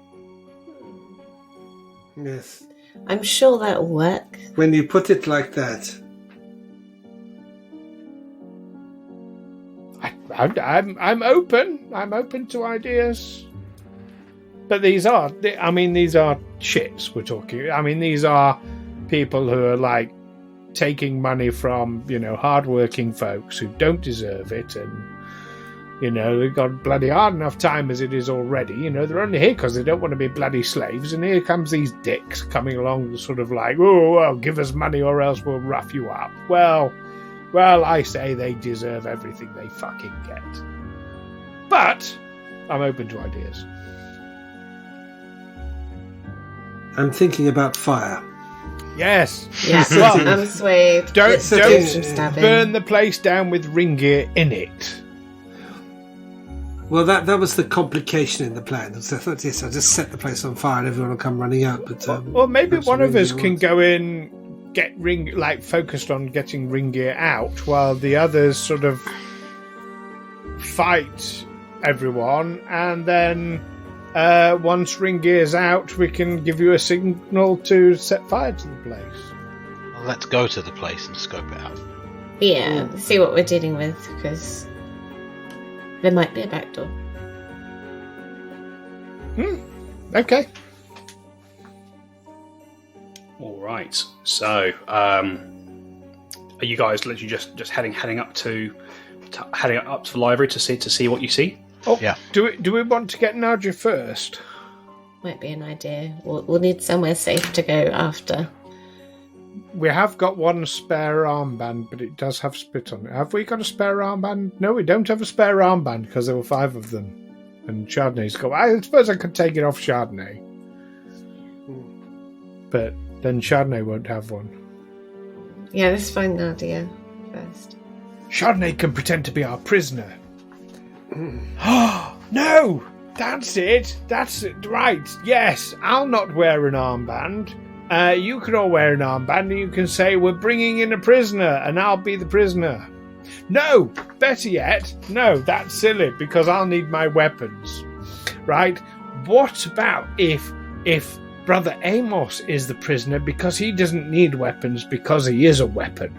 Yes. I'm sure that'll work. When you put it like that. I'm open. I'm open to ideas. But these are shits we're talking. I mean, these are people who are like taking money from, hard-working folks who don't deserve it, and, they've got bloody hard enough time as it is already. They're only here because they don't want to be bloody slaves, and here comes these dicks coming along sort of like, oh, well, give us money or else we'll rough you up. Well, I say they deserve everything they fucking get. But I'm open to ideas. I'm thinking about fire. Yes. Yes, I'm swayed. Don't burn the place down with Ringeirr in it. Well, that was the complication in the plan. So I thought, yes, I'll just set the place on fire and everyone will come running out. But well, maybe one of us can go in, get focused on getting Ringeirr out, while the others sort of fight everyone, and then once Ringeirr's out, we can give you a signal to set fire to the place. Well, let's go to the place and scope it out. Yeah, see what we're dealing with, because there might be a back door. Okay. All right. So, are you guys literally just heading up to the library to see what you see? Oh, yeah. Do we want to get Nadia first? Might be an idea. We'll need somewhere safe to go after. We have got one spare armband, but it does have spit on it. Have we got a spare armband? No, we don't have a spare armband because there were 5 of them. And Chardonnay's got... I suppose I could take it off Chardonnay. But then Chardonnay won't have one. Yeah, let's find Nadia first. Chardonnay can pretend to be our prisoner. No! That's it! That's it! Right, yes, I'll not wear an armband. You can all wear an armband and you can say, we're bringing in a prisoner, and I'll be the prisoner. No! Better yet, no, that's silly, because I'll need my weapons. Right? What about if Brother Amos is the prisoner because he doesn't need weapons because he is a weapon?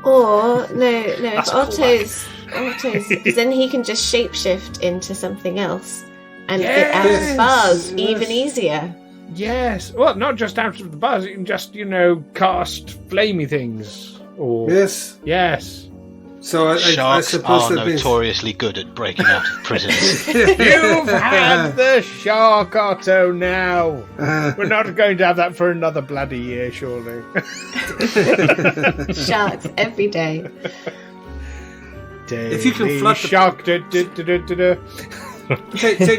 Or, no, if Otto's, because then he can just shapeshift into something else and get out of the bars even easier. Yes. Well, not just out of the bars, you can just, cast flamey things. Or Yes. So I Sharks suppose are that means... notoriously good at breaking out of prisons. You've had the shark, Otto, now. We're not going to have that for another bloody year, surely. Sharks every day. If you can flood the shark, take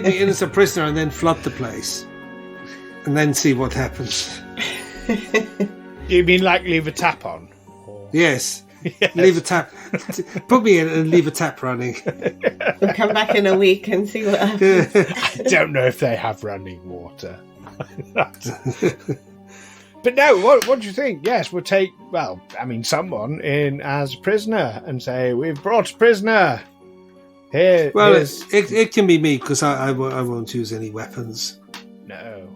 me in as a prisoner and then flood the place, and then see what happens. You mean like leave a tap on? Yes. Leave a tap. Put me in and leave a tap running. We'll come back in a week and see what happens. I don't know if they have running water. But no, what do you think? Yes, we'll take, someone in as a prisoner and say, we've brought a prisoner. It can be me, because I won't use any weapons. No,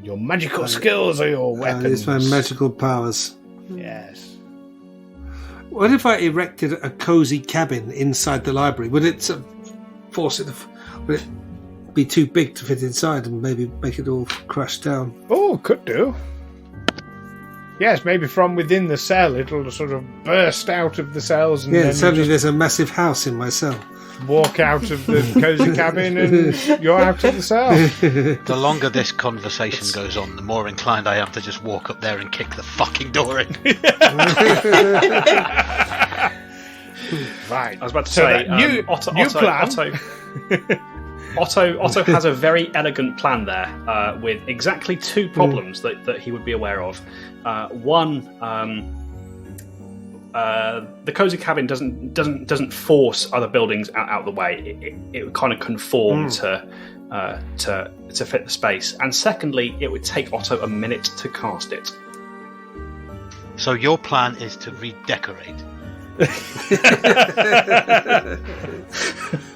your magical skills are your weapons. It's my magical powers. Yes. What if I erected a cozy cabin inside the library? Would it force it? Would it be too big to fit inside and maybe make it all crash down? Oh, could do. Yes, maybe from within the cell it'll sort of burst out of the cells and then suddenly there's a massive house in my cell. Walk out of the cozy cabin and you're out of the cell. The longer this conversation goes on, the more inclined I am to just walk up there and kick the fucking door in. Right. I was about to say, Otto has a very elegant plan there, with exactly two problems that he would be aware of. One, the cozy cabin doesn't force other buildings out the way. It would kind of conform to fit the space. And secondly, it would take Otto a minute to cast it. So your plan is to redecorate.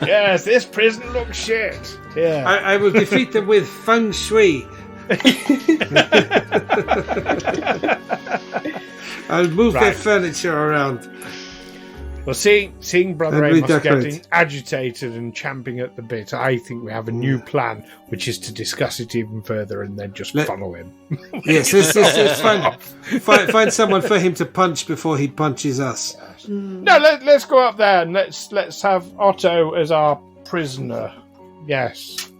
Yes, this prison looks shit. Yeah, I will defeat them with feng shui. I'll move their furniture around. Well, seeing Brother Amos getting agitated and champing at the bit, I think we have a new plan, which is to discuss it even further and then just follow him. Yes, it's find someone for him to punch before he punches us. No, let's go up there and let's have Otto as our prisoner. Yes.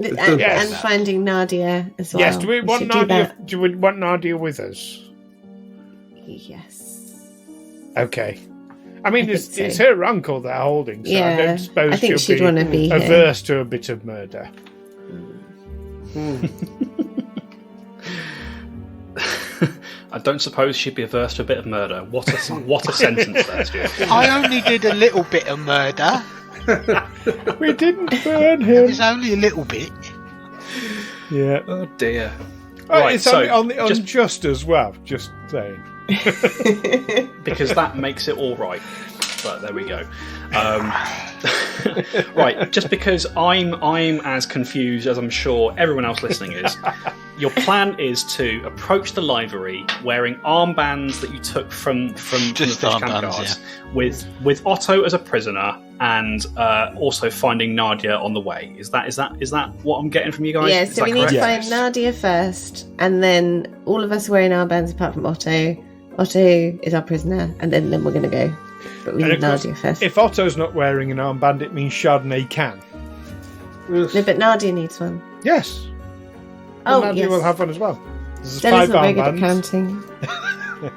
And finding Nadia as well. Yes, do we want Nadia? Do we want Nadia with us? Yes. Okay. I mean, it's her uncle they're holding, so I don't suppose she'd want to be averse to a bit of murder. I don't suppose she'd be averse to a bit of murder. What a sentence there, Stuart. I only did a little bit of murder. We didn't burn him. It was only a little bit. Yeah. Oh dear. Right, it's on the unjust as well. Just saying. Because that makes it all right. But there we go. Right, just because I'm as confused as I'm sure everyone else listening is. Your plan is to approach the library wearing armbands that you took from the Fishcamp guards, with Otto as a prisoner, and also finding Nadia on the way. Is that what I'm getting from you guys? Yeah, so we need to find Nadia first, and then all of us wearing armbands apart from Otto. Otto is our prisoner, and then we're going to go. But we need Nadia first. If Otto's not wearing an armband, it means Chardonnay can. No, but Nadia needs one. Yes. Oh, Nadia yes. will have one as well. There's Stella's 5 not very good armbands. at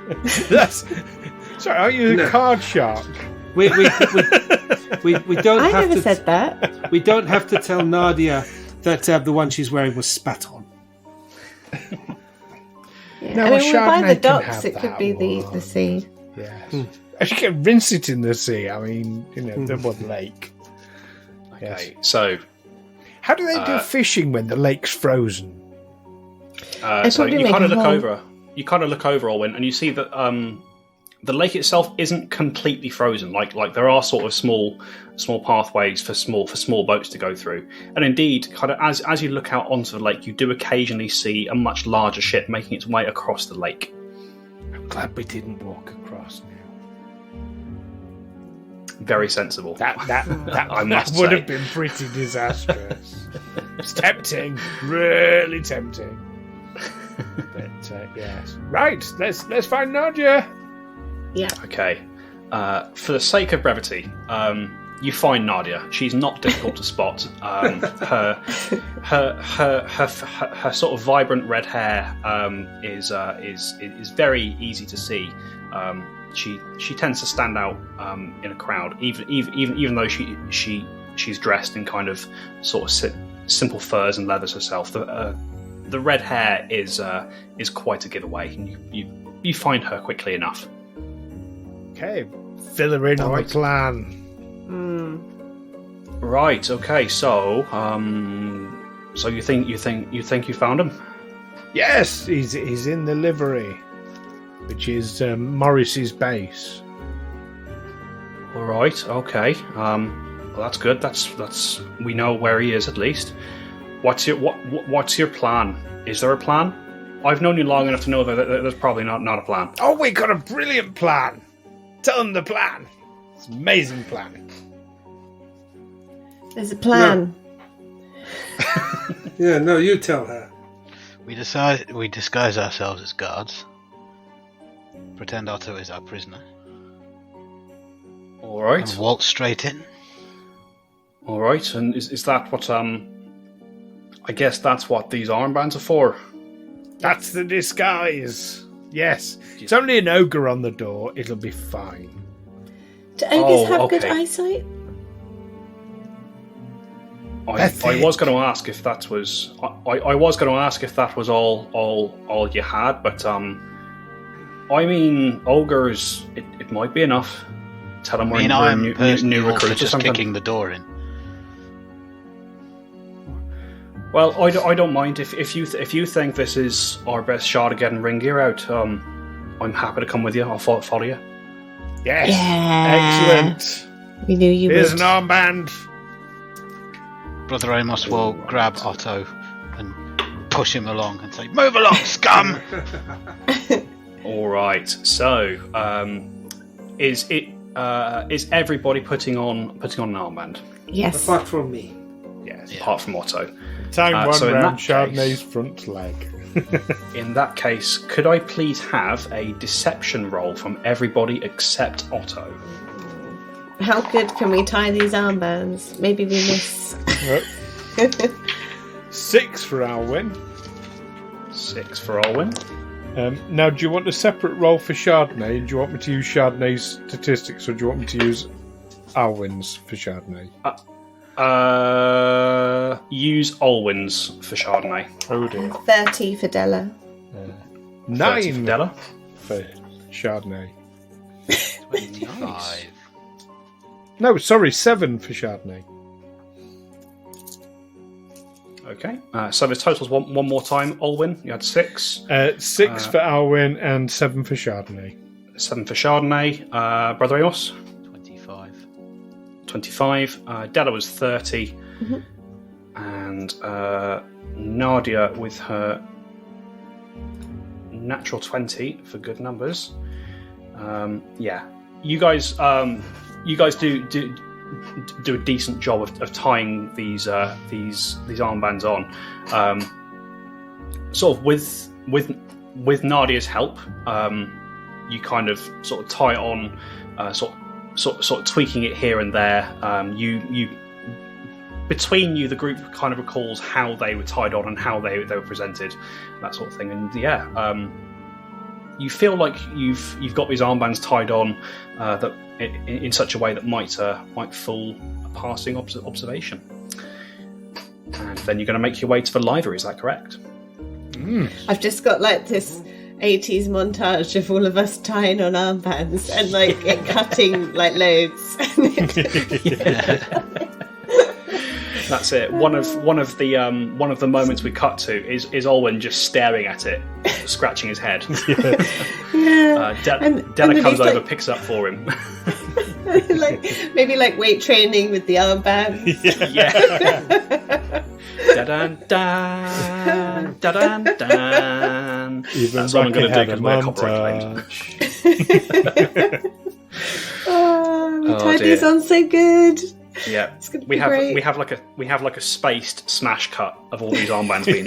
counting. Sorry, aren't you a card shark? We don't. I never said that. We don't have to tell Nadia that the one she's wearing was spat on. Yeah. No, I mean, we're by the docks. have It could that be one. the sea. Yes. You can rinse it in the sea. I mean, the one lake. Okay, so how do they do fishing when the lake's frozen? So you kind of look over. You kind of look over, Olwen, and you see that the lake itself isn't completely frozen. Like there are sort of small pathways for small boats to go through. And indeed, kind of as you look out onto the lake, you do occasionally see a much larger ship making its way across the lake. I'm glad we didn't walk across now. Very sensible. That I must would say. have been pretty disastrous. It's tempting, really tempting. But yes, right. Let's find Nadia. Yeah. Okay. for the sake of brevity, you find Nadia. She's not difficult to spot. Her sort of vibrant red hair is very easy to see. She tends to stand out in a crowd, even though she's dressed in kind of sort of simple furs and leathers herself. The red hair is quite a giveaway, and you find her quickly enough. Okay, fill her in on the plan. Right. Okay. So, so you think you found him? Yes, he's in the livery, which is Morris's base. All right. Okay. Well, that's good. That's we know where he is at least. What's your plan? Is there a plan? I've known you long enough to know that there's probably not a plan. Oh, we got a brilliant plan. Tell them the plan. It's an amazing plan. There's a plan. Yeah, no, you tell her. We disguise ourselves as guards. Pretend Otto is our prisoner. All right. And waltz straight in. All right. And is that what I guess that's what these armbands are for. That's the disguise. Yes. It's only an ogre on the door. It'll be fine. Do ogres have good eyesight? I was going to ask if that was. I was going to ask if that was all you had, but I mean, ogres. It might be enough. Tell them we're new recruits just or something. Kicking the door in. Well, I don't mind if you think this is our best shot at getting Ringeirr out. I'm happy to come with you. I'll follow you. Yes. Yeah. Excellent. We knew you would. Here's an armband. Brother Amos will grab Otto and push him along and say, "Move along, scum!" All right. So, is everybody putting on an armband? Yes. Apart from me. Yes. Apart from Otto. Time one so round Chardonnay's front leg. In that case, could I please have a deception roll from everybody except Otto? How good can we tie these armbands? Maybe we miss. 6 for Alwyn. 6 for Alwyn. Now, do you want a separate roll for Chardonnay? Do you want me to use Chardonnay's statistics, or do you want me to use Alwyn's for Chardonnay? Use Alwyn's for Chardonnay. Oh dear. 30 for Della. 9 for Della. For Chardonnay. 25. No, sorry, 7 for Chardonnay. Okay. So the totals one more time. Alwyn, you had 6. 6 for Alwyn and 7 for Chardonnay. 7 for Chardonnay. Brother Amos? 25. Della was 30. Mm-hmm. And Nadia with her natural 20 for good numbers. Yeah. You guys do a decent job of tying these armbands on. Sort of with Nadia's help, you kind of sort of tie it on, sort of tweaking it here and there. You between you, the group kind of recalls how they were tied on and how they were presented, that sort of thing. And yeah, you feel like you've got these armbands tied on that in such a way that might fool a passing observation. And then you're going to make your way to the library. Is that correct? I've just got like this 80s montage of all of us tying on armbands and like it cutting like loads. That's it. One of the moments we cut to is Olwen just staring at it, scratching his head. Yeah. Della comes over, picks it up for him. maybe like weight training with the armbands. Yeah. Da-dun-dun, da-dun-dun. That's what I'm going to do because we're copyright claimed. We tied these on so good. Yeah, It's gonna we be have great. we have like a spaced smash cut of all these armbands being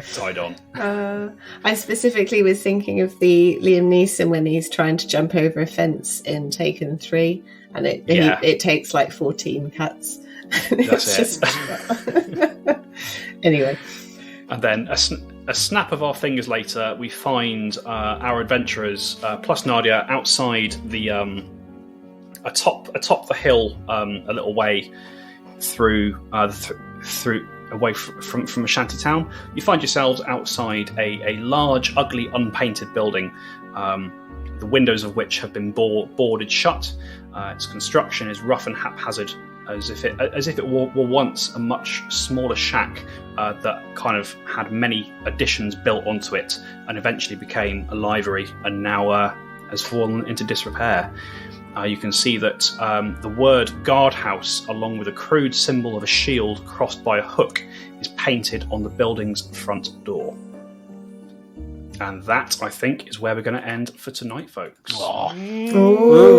tied on. I specifically was thinking of the Liam Neeson when he's trying to jump over a fence in Taken 3, and it takes like 14 cuts. That's it. Anyway. And then a snap of our fingers later, we find our adventurers plus Nadia outside the atop the hill, a little way through away from a shanty town. You find yourselves outside a large, ugly, unpainted building, the windows of which have been boarded shut. Its construction is rough and haphazard, as if it were once a much smaller shack that kind of had many additions built onto it, and eventually became a livery, and now has fallen into disrepair. You can see that the word guardhouse, along with a crude symbol of a shield crossed by a hook, is painted on the building's front door. And that, I think, is where we're going to end for tonight, folks. Ooh.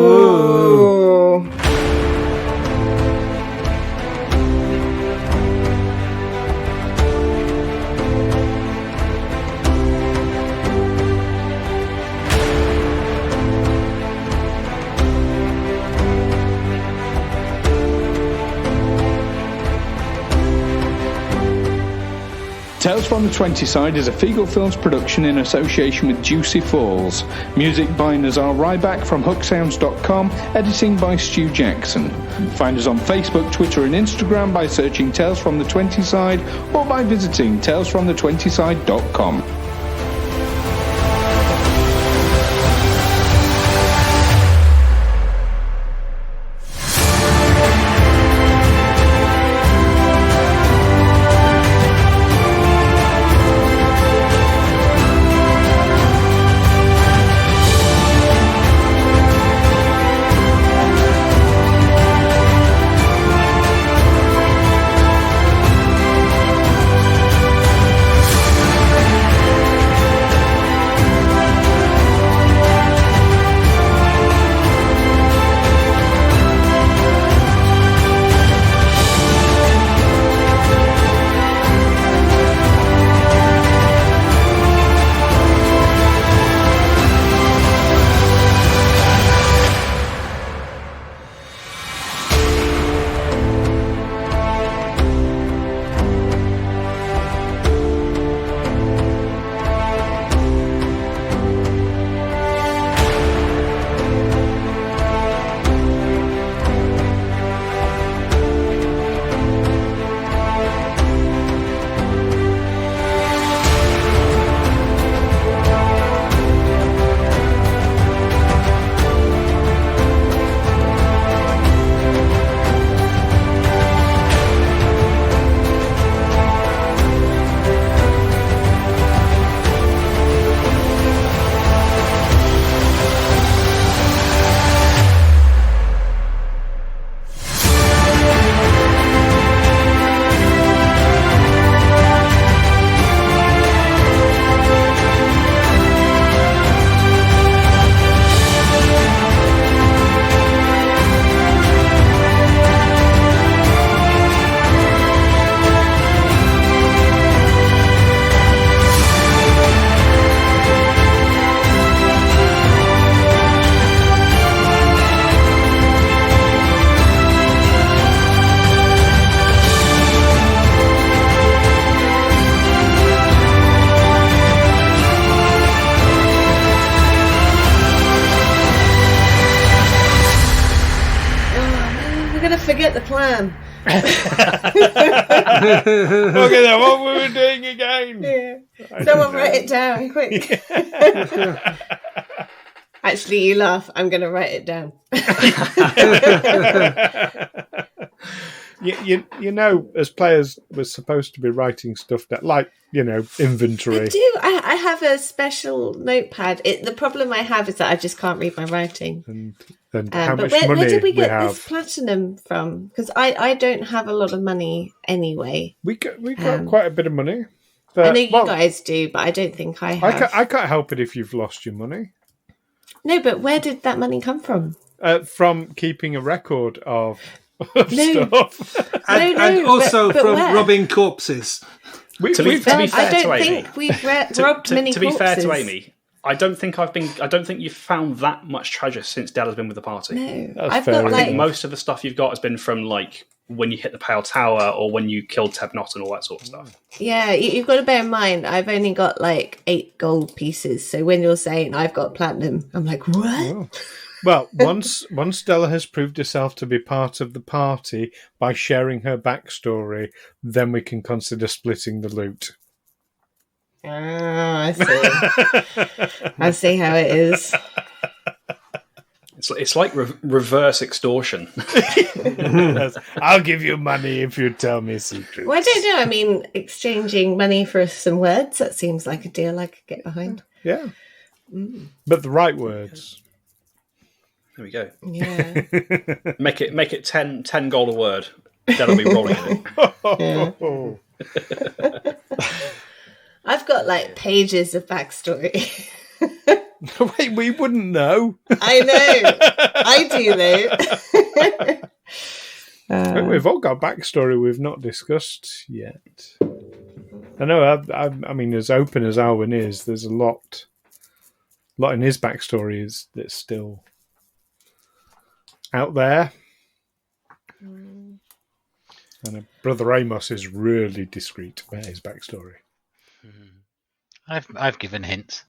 Tales from the 20 Side is a Feagle Films production in association with Juicy Falls. Music by Nazar Ryback from hooksounds.com, editing by Stu Jackson. Find us on Facebook, Twitter and Instagram by searching Tales from the 20 Side or by visiting talesfromthe20side.com. Forget the plan. Look at that, what we were doing again. Yeah. Someone write it down, quick. Actually, you laugh. I'm going to write it down. You know, as players, we're supposed to be writing stuff that, like, you know, inventory. I do. I have a special notepad. The problem I have is that I just can't read my writing. And how much where money did we get have? this platinum from? Because I don't have a lot of money anyway. We got quite a bit of money. But, I know you guys do, but I don't think I have. I can't help it if you've lost your money. No, but where did that money come from? From keeping a record of No. stuff. And also but from where? robbing corpses. To be fair I don't to Amy, think we've robbed many to be fair corpses. to Amy, I don't think you've found that much treasure since Dell has been with the party. No, That's I've fair got enough. like Most of the stuff you've got has been from like when you hit the Pale Tower or when you killed Tebnot and all that sort of stuff. yeah. You've got to bear in mind, I've only got like 8 gold pieces. So when you're saying I've got platinum, I'm like, what? Oh. Well, once Stella has proved herself to be part of the party by sharing her backstory, then we can consider splitting the loot. I see. I see how it is. It's like reverse extortion. I'll give you money if you tell me secrets. Well, I don't know. I mean, exchanging money for some words, that seems like a deal I could get behind. Yeah. But the right words. There we go. Yeah. Make it 10 gold a word. That'll be rolling in it. Yeah. I've got like pages of backstory. Wait, we wouldn't know. I know. I do though. We've all got backstory we've not discussed yet. I know. I mean, as open as Alwyn is, there's a lot in his backstory that's still out there. And Brother Amos is really discreet about his backstory. I've given hints.